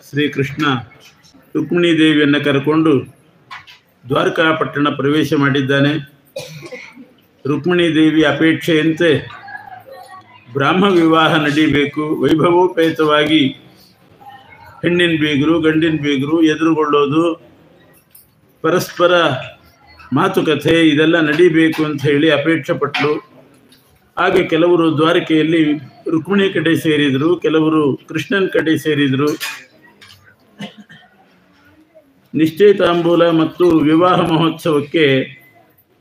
ಶ್ರೀಕೃಷ್ಣ ರುಕ್ಮಿಣೀ ದೇವಿಯನ್ನು ಕರೆಕೊಂಡು ದ್ವಾರಕಾಪಟ್ಟಣ ಪ್ರವೇಶ ಮಾಡಿದ್ದಾನೆ. ರುಕ್ಮಿಣೀ ದೇವಿ ಅಪೇಕ್ಷೆಯಂತೆ ಬ್ರಾಹ್ಮ ವಿವಾಹ ನಡೀಬೇಕು, ವೈಭವೋಪೇತವಾಗಿ ಹೆಣ್ಣಿನ ಬೀಗರು ಗಂಡಿನ ಬೀಗರು ಎದುರುಗೊಳ್ಳೋದು, ಪರಸ್ಪರ ಮಾತುಕತೆ ಇದೆಲ್ಲ ನಡೀಬೇಕು ಅಂತ ಹೇಳಿ ಅಪೇಕ್ಷೆ ಪಟ್ಟರು. ಹಾಗೆ ಕೆಲವರು ದ್ವಾರಕೆಯಲ್ಲಿ ರುಕ್ಮಿಣಿ ಕಡೆ ಸೇರಿದರು, ಕೆಲವರು ಕೃಷ್ಣನ ಕಡೆ ಸೇರಿದರು. ನಿಶ್ಚಯಿತಾಂಬೂಲ ಮತ್ತು ವಿವಾಹ ಮಹೋತ್ಸವಕ್ಕೆ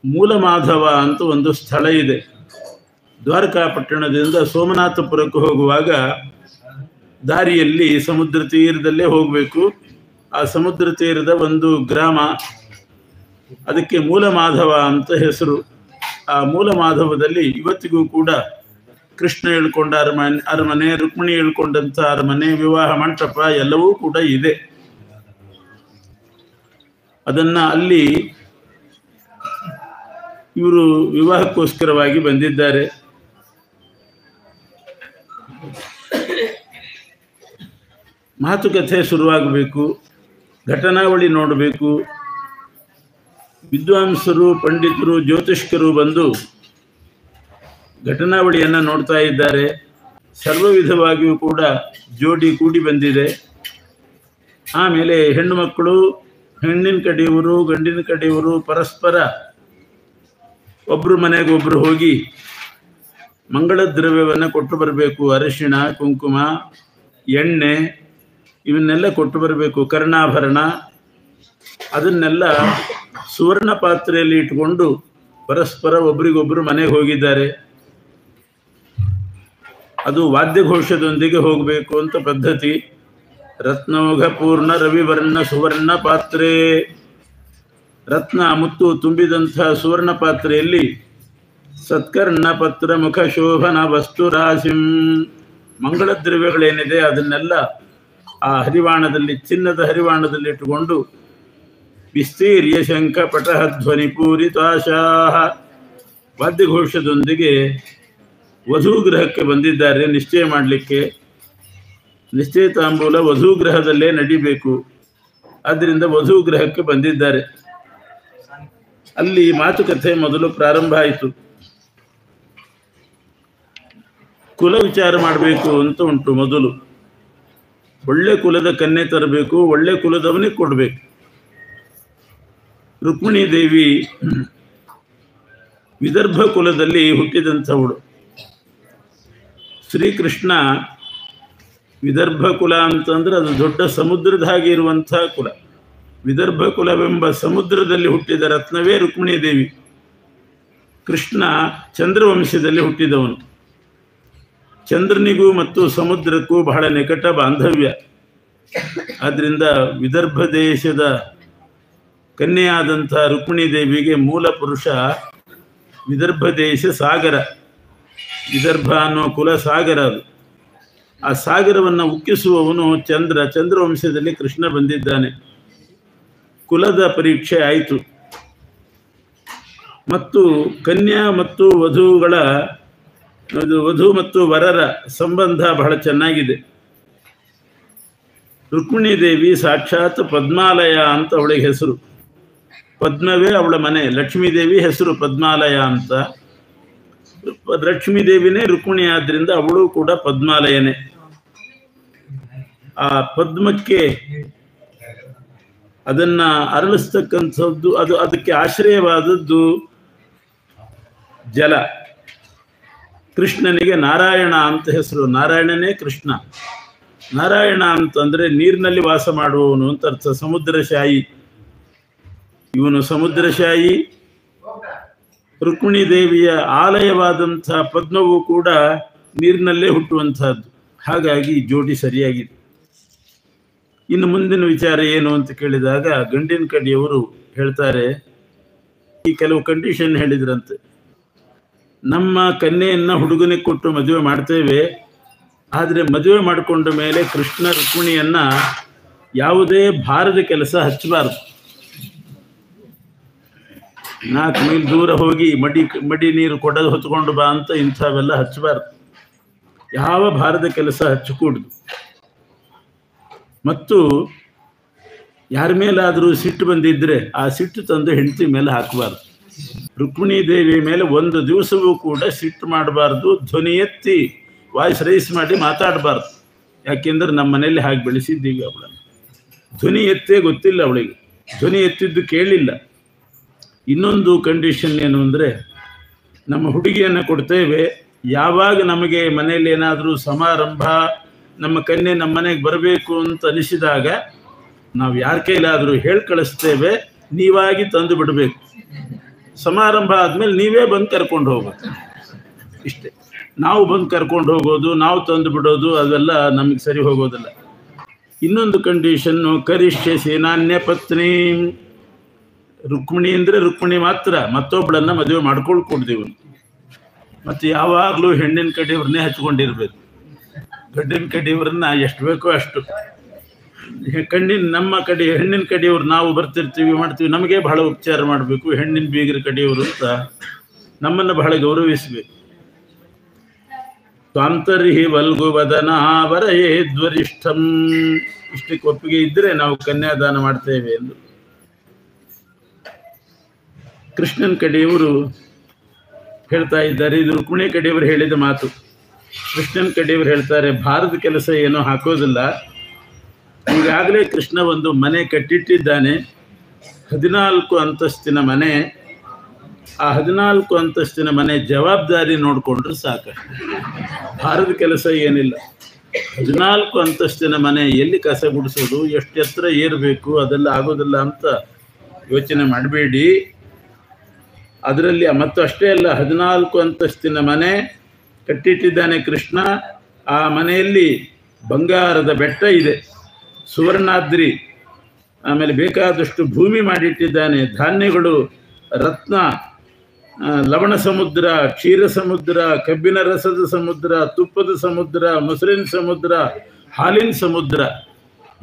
ಮೂಲಮಾಧವ ಅಂತ ಒಂದು ಸ್ಥಳ ಇದೆ. ದ್ವಾರಕಾಪಟ್ಟಣದಿಂದ ಸೋಮನಾಥಪುರಕ್ಕೆ ಹೋಗುವಾಗ ದಾರಿಯಲ್ಲಿ ಸಮುದ್ರ ತೀರದಲ್ಲೇ ಹೋಗಬೇಕು. ಆ ಸಮುದ್ರ ತೀರದ ಒಂದು ಗ್ರಾಮ, ಅದಕ್ಕೆ ಮೂಲಮಾಧವ ಅಂತ ಹೆಸರು. ಆ ಮೂಲಮಾಧವದಲ್ಲಿ ಇವತ್ತಿಗೂ ಕೂಡ ಕೃಷ್ಣ ಹೇಳ್ಕೊಂಡ ಅರಮನೆ, ರುಕ್ಮಿಣಿ ಹೇಳ್ಕೊಂಡಂಥ ಅರಮನೆ, ವಿವಾಹ ಮಂಟಪ ಎಲ್ಲವೂ ಕೂಡ ಇದೆ. ಅದನ್ನ ಅಲ್ಲಿ ಇವರು ವಿವಾಹಕ್ಕೋಸ್ಕರವಾಗಿ ಬಂದಿದ್ದಾರೆ. ಮಾತುಕತೆ ಶುರುವಾಗಬೇಕು, ಘಟನಾವಳಿ ನೋಡಬೇಕು. ವಿದ್ವಾಂಸರು, ಪಂಡಿತರು, ಜ್ಯೋತಿಷ್ಕರು ಬಂದು ಘಟನಾವಳಿಯನ್ನು ನೋಡ್ತಾ ಇದ್ದಾರೆ. ಸರ್ವ ವಿಧವಾಗಿಯೂ ಕೂಡ ಜೋಡಿ ಕೂಡಿ ಬಂದಿದೆ. ಆಮೇಲೆ ಹೆಣ್ಣು ಮಕ್ಕಳು, ಹೆಣ್ಣಿನ ಕಡೆಯವರು ಗಂಡಿನ ಕಡೆಯವರು ಪರಸ್ಪರ ಒಬ್ಬರು ಮನೆಗೆ ಒಬ್ಬರು ಹೋಗಿ ಮಂಗಳ ದ್ರವ್ಯವನ್ನು ಕೊಟ್ಟು ಬರಬೇಕು. ಅರಿಶಿಣ, ಕುಂಕುಮ, ಎಣ್ಣೆ ಇವನ್ನೆಲ್ಲ ಕೊಟ್ಟು ಬರಬೇಕು. ಕರ್ಣಾಭರಣ ಅದನ್ನೆಲ್ಲ ಸುವರ್ಣ ಪಾತ್ರೆಯಲ್ಲಿ ಇಟ್ಕೊಂಡು ಪರಸ್ಪರ ಒಬ್ರಿಗೊಬ್ಬರು ಮನೆಗೆ ಹೋಗಿದ್ದಾರೆ. ಅದು ವಾದ್ಯಘೋಷದೊಂದಿಗೆ ಹೋಗಬೇಕು ಅಂತ ಪದ್ಧತಿ. ರತ್ನೋಘ ಪೂರ್ಣ ರವಿವರ್ಣ ಸುವರ್ಣ ಪಾತ್ರೆ, ರತ್ನ ಮುತ್ತು ತುಂಬಿದಂಥ ಸುವರ್ಣ ಪಾತ್ರೆಯಲ್ಲಿ ಸತ್ಕರ್ಣ ಪತ್ರ ಮುಖ ಶೋಭನ ವಸ್ತು ರಾಶಿಂ, ಮಂಗಳ ದ್ರವ್ಯಗಳೇನಿದೆ ಅದನ್ನೆಲ್ಲ ಆ ಹರಿವಾಣದಲ್ಲಿ, ಚಿನ್ನದ ಹರಿವಾಣದಲ್ಲಿ ಇಟ್ಟುಕೊಂಡು ವಿಸ್ತೀರ್ಯ ಶಂಖ ಪಟಹ ಧ್ವನಿ ಪೂರಿತಾಶಾಹ ವಾದ್ಯಘೋಷದೊಂದಿಗೆ ವಧೂಗೃಹಕ್ಕೆ ಬಂದಿದ್ದಾರೆ ನಿಶ್ಚಯ ಮಾಡಲಿಕ್ಕೆ. ನಿಶ್ಚಯಿತಾಂಬೂಲ ವಧೂಗೃಹದಲ್ಲೇ ನಡಿಬೇಕು. ಆದ್ದರಿಂದ ವಧೂಗೃಹಕ್ಕೆ ಬಂದಿದ್ದಾರೆ. ಅಲ್ಲಿ ಮಾತುಕತೆ ಮೊದಲು ಪ್ರಾರಂಭ ಆಯಿತು. ಕುಲ ವಿಚಾರ ಮಾಡಬೇಕು ಅಂತ ಉಂಟು. ಮೊದಲು ಒಳ್ಳೆ ಕುಲದ ಕನ್ಯೆ ತರಬೇಕು, ಒಳ್ಳೆ ಕುಲದವನಿಗೆ ಕೊಡಬೇಕು. ರುಕ್ಮಿಣೀ ದೇವಿ ವಿದರ್ಭ ಕುಲದಲ್ಲಿ ಹುಟ್ಟಿದಂಥವಳು. ಶ್ರೀಕೃಷ್ಣ ವಿದರ್ಭ ಕುಲ ಅಂತಂದ್ರೆ ಅದು ದೊಡ್ಡ ಸಮುದ್ರದ ಹಾಗೆ ಇರುವಂಥ ಕುಲ. ವಿದರ್ಭ ಕುಲವೆಂಬ ಸಮುದ್ರದಲ್ಲಿ ಹುಟ್ಟಿದ ರತ್ನವೇ ರುಕ್ಮಿಣೀ ದೇವಿ. ಕೃಷ್ಣ ಚಂದ್ರವಂಶದಲ್ಲಿ ಹುಟ್ಟಿದವನು. ಚಂದ್ರನಿಗೂ ಮತ್ತು ಸಮುದ್ರಕ್ಕೂ ಬಹಳ ನಿಕಟ ಬಾಂಧವ್ಯ. ಆದ್ದರಿಂದ ವಿದರ್ಭ ದೇಶದ ಕನ್ಯೆಯಾದಂಥ ರುಕ್ಮಿಣೀ ದೇವಿಗೆ ಮೂಲ ಪುರುಷ ವಿದರ್ಭ ದೇಶ ಸಾಗರ. ವಿದರ್ಭ ಅನ್ನೋ ಕುಲ ಸಾಗರ. ಅದು ಆ ಸಾಗರವನ್ನು ಉಕ್ಕಿಸುವವನು ಚಂದ್ರ. ಚಂದ್ರವಂಶದಲ್ಲಿ ಕೃಷ್ಣ ಬಂದಿದ್ದಾನೆ. ಕುಲದ ಪರೀಕ್ಷೆ ಆಯಿತು. ಮತ್ತು ಕನ್ಯಾ ಮತ್ತು ವಧುಗಳ ವಧು ಮತ್ತು ವರರ ಸಂಬಂಧ ಬಹಳ ಚೆನ್ನಾಗಿದೆ. ರುಕ್ಮಿಣೀ ದೇವಿ ಸಾಕ್ಷಾತ್ ಪದ್ಮಾಲಯ ಅಂತ ಅವಳಿಗೆ ಹೆಸರು. ಪದ್ಮವೇ ಅವಳ ಮನೆ. ಲಕ್ಷ್ಮೀದೇವಿ ಹೆಸರು ಪದ್ಮಾಲಯ ಅಂತ. ಲಕ್ಷ್ಮೀದೇವಿನೇ ರುಕ್ಮಿಣಿ ಆದ್ರಿಂದ ಅವಳು ಕೂಡ ಪದ್ಮಾಲಯನೇ. ಆ ಪದ್ಮಕ್ಕೆ ಅದನ್ನ ಅರಳಿಸ್ತಕ್ಕಂಥದ್ದು, ಅದಕ್ಕೆ ಆಶ್ರಯವಾದದ್ದು ಜಲ. ಕೃಷ್ಣನಿಗೆ ನಾರಾಯಣ ಅಂತ ಹೆಸರು. ನಾರಾಯಣನೇ ಕೃಷ್ಣ. ನಾರಾಯಣ ಅಂತಂದ್ರೆ ನೀರಿನಲ್ಲಿ ವಾಸ ಮಾಡುವವನು ಅಂತ ಅರ್ಥ. ಸಮುದ್ರಶಾಯಿ. ಇವನು ಸಮುದ್ರಶಾಯಿ. ರುಕ್ಮಿಣೀ ದೇವಿಯ ಆಲಯವಾದಂಥ ಪದ್ಮವು ಕೂಡ ನೀರಿನಲ್ಲೇ ಹುಟ್ಟುವಂತಹದ್ದು. ಹಾಗಾಗಿ ಜೋಡಿ ಸರಿಯಾಗಿದೆ. ಇನ್ನು ಮುಂದಿನ ವಿಚಾರ ಏನು ಅಂತ ಕೇಳಿದಾಗ ಗಂಡಿನ ಕಡೆಯವರು ಹೇಳ್ತಾರೆ, ಈ ಕೆಲವು ಕಂಡೀಷನ್ ಹೇಳಿದ್ರಂತೆ. ನಮ್ಮ ಕನ್ಯೆಯನ್ನು ಹುಡುಗನಿಗೆ ಕೊಟ್ಟು ಮದುವೆ ಮಾಡ್ತೇವೆ, ಆದರೆ ಮದುವೆ ಮಾಡಿಕೊಂಡ ಮೇಲೆ ಕೃಷ್ಣ ರುಕ್ಮಿಣಿಯನ್ನ ಯಾವುದೇ ಭಾರದ ಕೆಲಸ ಹಚ್ಚಬಾರ್ದು. 4 ಮೈಲ್ ದೂರ ಹೋಗಿ ಮಡಿ ನೀರು ಕೊಡೋದು ಹೊತ್ಕೊಂಡು ಬಾ ಅಂತ ಇಂಥವೆಲ್ಲ ಹಚ್ಚಬಾರ್ದು. ಯಾವ ಭಾರದ ಕೆಲಸ ಹಚ್ಚಕೂಡ್ದು. ಮತ್ತು ಯಾರ ಮೇಲಾದರೂ ಸಿಟ್ಟು ಬಂದಿದ್ದರೆ ಆ ಸಿಟ್ಟು ತಂದು ಹೆಂಡತಿ ಮೇಲೆ ಹಾಕಬಾರ್ದು. ರುಕ್ಮಿಣೀ ದೇವಿ ಮೇಲೆ ಒಂದು ದಿವಸವೂ ಕೂಡ ಸಿಟ್ಟು ಮಾಡಬಾರ್ದು, ಧ್ವನಿ ಎತ್ತಿ ವಾಯ್ಸ್ ರೈಸ್ ಮಾಡಿ ಮಾತಾಡಬಾರ್ದು. ಯಾಕೆಂದ್ರೆ ನಮ್ಮ ಮನೆಯಲ್ಲಿ ಹಾಗೆ ಬೆಳೆಸಿದ್ದೀವಿ ಅವಳನ್ನು. ಧ್ವನಿ ಎತ್ತೇ ಗೊತ್ತಿಲ್ಲ ಅವಳಿಗೆ, ಧ್ವನಿ ಎತ್ತಿದ್ದು ಕೇಳಿಲ್ಲ. ಇನ್ನೊಂದು ಕಂಡೀಷನ್ ಏನು ಅಂದರೆ, ನಮ್ಮ ಹುಡುಗಿಯನ್ನು ಕೊಡ್ತೇವೆ, ಯಾವಾಗ ನಮಗೆ ಮನೆಯಲ್ಲಿ ಏನಾದರೂ ಸಮಾರಂಭ, ನಮ್ಮ ಕನ್ಯೆ ನಮ್ಮ ಮನೆಗೆ ಬರಬೇಕು ಅಂತ ಅನಿಸಿದಾಗ ನಾವು ಯಾರ ಕೈಲಾದರೂ ಹೇಳಿ ಕಳಿಸ್ತೇವೆ, ನೀವಾಗಿ ತಂದು ಬಿಡಬೇಕು. ಸಮಾರಂಭ ಆದಮೇಲೆ ನೀವೇ ಬಂದು ಕರ್ಕೊಂಡು ಹೋಗೋದು, ಇಷ್ಟೇ. ನಾವು ಬಂದು ಕರ್ಕೊಂಡು ಹೋಗೋದು, ನಾವು ತಂದು ಬಿಡೋದು ಅದೆಲ್ಲ ನಮಗೆ ಸರಿ ಹೋಗೋದಿಲ್ಲ. ಇನ್ನೊಂದು ಕಂಡೀಷನ್ನು, ಕರಿಷ್ಯ ಸೇನಾನ್ಯ ಪತ್ನಿ. ರುಕ್ಮಿಣಿ ಅಂದರೆ ರುಕ್ಮಿಣಿ ಮಾತ್ರ, ಮತ್ತೊಬ್ಬಳನ್ನು ಮದುವೆ ಮಾಡ್ಕೊಳ್ಕೊಡ್ತೀವಿ. ಮತ್ತು ಯಾವಾಗಲೂ ಹೆಣ್ಣಿನ ಕಡೆಯವ್ರನ್ನೇ ಹಚ್ಕೊಂಡಿರ್ಬೇಕು. ಗಂಡಿನ ಕಡೆಯವ್ರನ್ನ ಎಷ್ಟು ಬೇಕೋ ಅಷ್ಟು. ನಮ್ಮ ಕಡೆ ಹೆಣ್ಣಿನ ಕಡೆಯವ್ರು ನಾವು ಬರ್ತಿರ್ತೀವಿ, ಮಾಡ್ತೀವಿ, ನಮಗೆ ಬಹಳ ಉಪಚಾರ ಮಾಡಬೇಕು. ಹೆಣ್ಣಿನ ಬೀಗರ ಕಡೆಯವರು ಅಂತ ನಮ್ಮನ್ನು ಬಹಳ ಗೌರವಿಸಬೇಕು. ಸ್ವಾಂತರ್ಹಿ ವಲ್ಗು ವದನ ವರಯೇದ್ವರಿಷ್ಠಂ. ಇಷ್ಟಕ್ಕೆ ಒಪ್ಪಿಗೆ ಇದ್ದರೆ ನಾವು ಕನ್ಯಾದಾನ ಮಾಡ್ತೇವೆ ಎಂದು. ಕೃಷ್ಣನ ಕಡೆಯವರು ಹೇಳ್ತಾ ಇದ್ದಾರೆ, ಇದು ರುಕ್ಮಿಣಿ ಕಡೆಯವರು ಹೇಳಿದ ಮಾತು. ಕೃಷ್ಣನ ಕಡೆಯವರು ಹೇಳ್ತಾರೆ, ಭಾರದ ಕೆಲಸ ಏನೋ ಹಾಕೋದಿಲ್ಲ. ಈಗಾಗಲೇ ಕೃಷ್ಣ ಒಂದು ಮನೆ ಕಟ್ಟಿಟ್ಟಿದ್ದಾನೆ, 14 ಅಂತಸ್ತಿನ ಮನೆ. ಆ 14 ಅಂತಸ್ತಿನ ಮನೆ ಜವಾಬ್ದಾರಿ ನೋಡಿಕೊಂಡ್ರೆ ಸಾಕಷ್ಟು, ಭಾರದ ಕೆಲಸ ಏನಿಲ್ಲ. 14 ಅಂತಸ್ತಿನ ಮನೆ ಎಲ್ಲಿ ಕಸ ಗುಡಿಸೋದು, ಎಷ್ಟು ಎತ್ತರ ಏರಬೇಕು, ಅದೆಲ್ಲ ಆಗೋದಿಲ್ಲ ಅಂತ ಯೋಚನೆ ಮಾಡಬೇಡಿ. ಅದರಲ್ಲಿ ಮತ್ತು ಅಷ್ಟೇ ಅಲ್ಲ, 14 ಅಂತಸ್ತಿನ ಮನೆ ಕಟ್ಟಿಟ್ಟಿದ್ದಾನೆ ಕೃಷ್ಣ. ಆ ಮನೆಯಲ್ಲಿ ಬಂಗಾರದ ಬೆಟ್ಟ ಇದೆ, ಸುವರ್ಣಾದ್ರಿ, ಆಮೇಲೆ ಬೇಕಾದಷ್ಟು ಭೂಮಿ ಮಾಡಿಟ್ಟಿದ್ದಾನೆ. ಧಾನ್ಯಗಳು, ರತ್ನ, ಲವಣ ಸಮುದ್ರ, ಕ್ಷೀರ ಸಮುದ್ರ, ಕಬ್ಬಿನ ರಸದ ಸಮುದ್ರ, ತುಪ್ಪದ ಸಮುದ್ರ, ಮೊಸರಿನ ಸಮುದ್ರ, ಹಾಲಿನ ಸಮುದ್ರ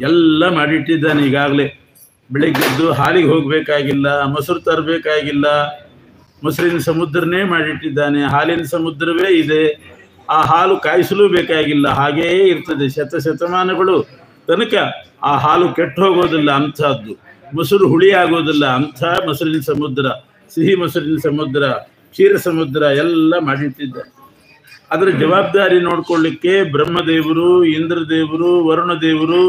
ಎಲ್ಲ ಮಾಡಿಟ್ಟಿದ್ದಾನೆ. ಈಗಾಗಲೇ ಬೆಳಗ್ಗೆದ್ದು ಹಾಲಿಗೆ ಹೋಗಬೇಕಾಗಿಲ್ಲ, ಮೊಸರು ತರಬೇಕಾಗಿಲ್ಲ, ಮೊಸರಿನ ಸಮುದ್ರನೇ ಮಾಡಿಟ್ಟಿದ್ದಾನೆ. ಹಾಲಿನ ಸಮುದ್ರವೇ ಇದೆ, ಆ ಹಾಲು ಕಾಯಿಸಲೂ ಬೇಕಾಗಿಲ್ಲ, ಹಾಗೇ ಇರ್ತದೆ ಶತಮಾನಗಳು ತನಕ. ಆ ಹಾಲು ಕೆಟ್ಟು ಹೋಗೋದಿಲ್ಲ ಅಂಥದ್ದು, ಮೊಸರು ಹುಳಿ ಆಗೋದಿಲ್ಲ ಅಂಥ ಮೊಸರಿನ ಸಮುದ್ರ, ಸಿಹಿ ಮೊಸರಿನ ಸಮುದ್ರ, ಕ್ಷೀರ ಸಮುದ್ರ ಎಲ್ಲ ಮಾಡಿಟ್ಟಿದ್ದಾರೆ. ಅದರ ಜವಾಬ್ದಾರಿ ನೋಡ್ಕೊಳ್ಳಿಕ್ಕೆ ಬ್ರಹ್ಮದೇವರು, ಇಂದ್ರದೇವರು, ವರುಣದೇವರು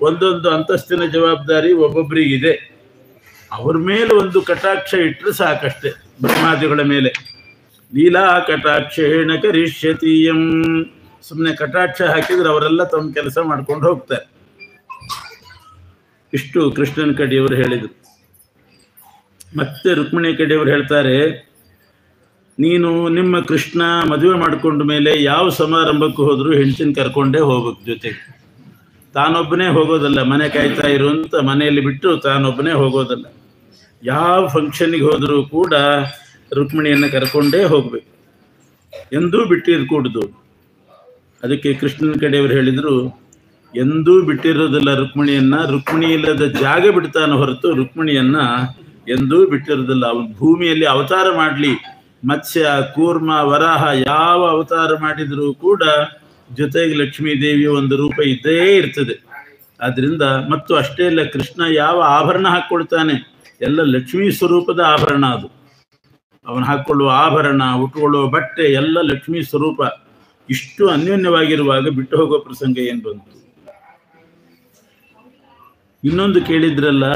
ಒಂದೊಂದು ಅಂತಸ್ತಿನ ಜವಾಬ್ದಾರಿ ಒಬ್ಬೊಬ್ಬರಿಗಿದೆ. ಅವ್ರ ಮೇಲೆ ಒಂದು ಕಟಾಕ್ಷ ಇಟ್ಟರೆ ಸಾಕಷ್ಟೆ. ಬ್ರಹ್ಮಾದಿಗಳ ಮೇಲೆ ಲೀಲಾ ಕಟಾಕ್ಷೇಣ ಕರಿಷ್ಯತೀಯಂ. ಸುಮ್ಮನೆ ಕಟಾಕ್ಷ ಹಾಕಿದ್ರೆ ಅವರೆಲ್ಲ ತಮ್ಮ ಕೆಲಸ ಮಾಡ್ಕೊಂಡು ಹೋಗ್ತಾರೆ. ಇಷ್ಟು ಕೃಷ್ಣನ ಕಡೆಯವರು ಹೇಳಿದರು. ಮತ್ತೆ ರುಕ್ಮಿಣಿ ಕಡೆಯವರು ಹೇಳ್ತಾರೆ, ನೀನು ನಿಮ್ಮ ಕೃಷ್ಣ ಮದುವೆ ಮಾಡಿಕೊಂಡ ಮೇಲೆ ಯಾವ ಸಮಾರಂಭಕ್ಕೂ ಹೋದರೂ ಹೆಂಡತಿನ ಕರ್ಕೊಂಡೇ ಹೋಗ್ಬೇಕು ಜೊತೆಗೆ. ತಾನೊಬ್ಬನೇ ಹೋಗೋದಲ್ಲ, ಮನೆ ಕಾಯ್ತಾ ಇರು ಅಂತ ಮನೆಯಲ್ಲಿ ಬಿಟ್ಟು ತಾನೊಬ್ಬನೇ ಹೋಗೋದಲ್ಲ. ಯಾವ ಫಂಕ್ಷನ್ಗೆ ಹೋದರೂ ಕೂಡ ರುಕ್ಮಿಣಿಯನ್ನು ಕರ್ಕೊಂಡೇ ಹೋಗಬೇಕು, ಎಂದೂ ಬಿಟ್ಟಿರ್ಕೂಡ್ದು. ಅದಕ್ಕೆ ಕೃಷ್ಣನ ಕಡೆಯವರು ಹೇಳಿದರು, ಎಂದೂ ಬಿಟ್ಟಿರೋದಿಲ್ಲ ರುಕ್ಮಿಣಿಯನ್ನು. ರುಕ್ಮಿಣಿ ಇಲ್ಲದ ಜಾಗ ಬಿಡ್ತಾನೆ ಹೊರತು ರುಕ್ಮಿಣಿಯನ್ನು ಎಂದೂ ಬಿಟ್ಟಿರೋದಿಲ್ಲ. ಅವನು ಭೂಮಿಯಲ್ಲಿ ಅವತಾರ ಮಾಡಲಿ, ಮತ್ಸ್ಯ, ಕೂರ್ಮ, ವರಾಹ ಯಾವ ಅವತಾರ ಮಾಡಿದರೂ ಕೂಡ ಜೊತೆಗೆ ಲಕ್ಷ್ಮೀ ದೇವಿಯ ಒಂದು ರೂಪ ಇದ್ದೇ ಇರ್ತದೆ. ಆದ್ದರಿಂದ ಮತ್ತು ಅಷ್ಟೇ ಅಲ್ಲ, ಕೃಷ್ಣ ಯಾವ ಆಭರಣ ಹಾಕ್ಕೊಳ್ತಾನೆ ಎಲ್ಲ ಲಕ್ಷ್ಮೀ ಸ್ವರೂಪದ ಆಭರಣ. ಅದು ಅವನು ಹಾಕ್ಕೊಳ್ಳುವ ಆಭರಣ, ಉಟ್ಕೊಳ್ಳುವ ಬಟ್ಟೆ ಎಲ್ಲ ಲಕ್ಷ್ಮೀ ಸ್ವರೂಪ. ಇಷ್ಟು ಅನ್ಯೋನ್ಯವಾಗಿರುವಾಗ ಬಿಟ್ಟು ಹೋಗೋ ಪ್ರಸಂಗ ಏನು ಬಂತು? ಇನ್ನೊಂದು ಕೇಳಿದ್ರಲ್ಲ,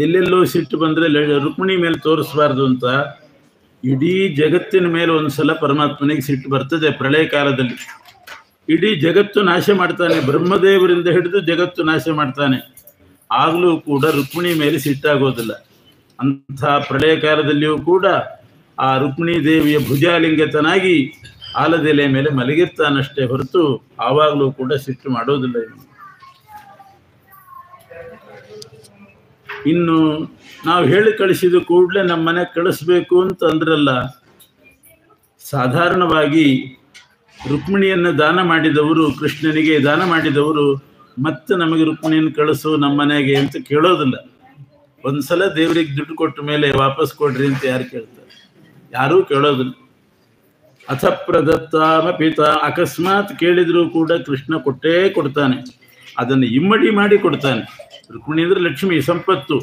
ಎಲ್ಲೆಲ್ಲೋ ಸಿಟ್ಟು ಬಂದರೆ ರುಕ್ಮಿಣಿ ಮೇಲೆ ತೋರಿಸ್ಬಾರ್ದು ಅಂತ. ಇಡೀ ಜಗತ್ತಿನ ಮೇಲೆ ಒಂದು ಸಲ ಪರಮಾತ್ಮನಿಗೆ ಸಿಟ್ಟು ಬರ್ತದೆ ಪ್ರಳಯ ಕಾಲದಲ್ಲಿ. ಇಡೀ ಜಗತ್ತು ನಾಶ ಮಾಡ್ತಾನೆ, ಬ್ರಹ್ಮದೇವರಿಂದ ಹಿಡಿದು ಜಗತ್ತು ನಾಶ ಮಾಡ್ತಾನೆ. ಆಗಲೂ ಕೂಡ ರುಕ್ಮಿಣಿ ಮೇಲೆ ಸಿಟ್ಟಾಗೋದಿಲ್ಲ. ಅಂಥ ಪ್ರಳಯ ಕಾಲದಲ್ಲಿಯೂ ಕೂಡ ಆ ರುಕ್ಮಿಣಿ ದೇವಿಯ ಭುಜಾಲಿಂಗತನಾಗಿ ಆಲದೆಲೆ ಮೇಲೆ ಮಲಗಿರ್ತಾನಷ್ಟೇ ಹೊರತು ಆವಾಗಲೂ ಕೂಡ ಸಿಟ್ಟು ಮಾಡೋದಿಲ್ಲ. ಇನ್ನು ನಾವು ಹೇಳಿ ಕಳಿಸಿದ ಕೂಡಲೇ ನಮ್ಮ ಮನೆಗೆ ಕಳಿಸ್ಬೇಕು ಅಂತ ಅಂದ್ರಲ್ಲ, ಸಾಧಾರಣವಾಗಿ ರುಕ್ಮಿಣಿಯನ್ನು ದಾನ ಮಾಡಿದವರು, ಕೃಷ್ಣನಿಗೆ ದಾನ ಮಾಡಿದವರು ಮತ್ತೆ ನಮಗೆ ರುಕ್ಮಿಣಿಯನ್ನು ಕಳಿಸು ನಮ್ಮ ಮನೆಗೆ ಅಂತ ಕೇಳೋದಿಲ್ಲ. ಒಂದ್ಸಲ ದೇವರಿಗೆ ದುಡ್ಡು ಕೊಟ್ಟ ಮೇಲೆ ವಾಪಸ್ ಕೊಡ್ರಿ ಅಂತ ಯಾರು ಕೇಳ್ತಾರೆ? ಯಾರೂ ಕೇಳೋದಿಲ್ಲ. ಅಥ ಪ್ರದತ್ತಾಮ ಪಿತ, ಅಕಸ್ಮಾತ್ ಕೇಳಿದರೂ ಕೂಡ ಕೃಷ್ಣ ಕೊಟ್ಟೇ ಕೊಡ್ತಾನೆ. ಅದನ್ನು ಇಮ್ಮಡಿ ಮಾಡಿ ಕೊಡ್ತಾನೆ. ರುಕ್ಮಿಣಿ ಅಂದರೆ ಲಕ್ಷ್ಮಿ, ಸಂಪತ್ತು.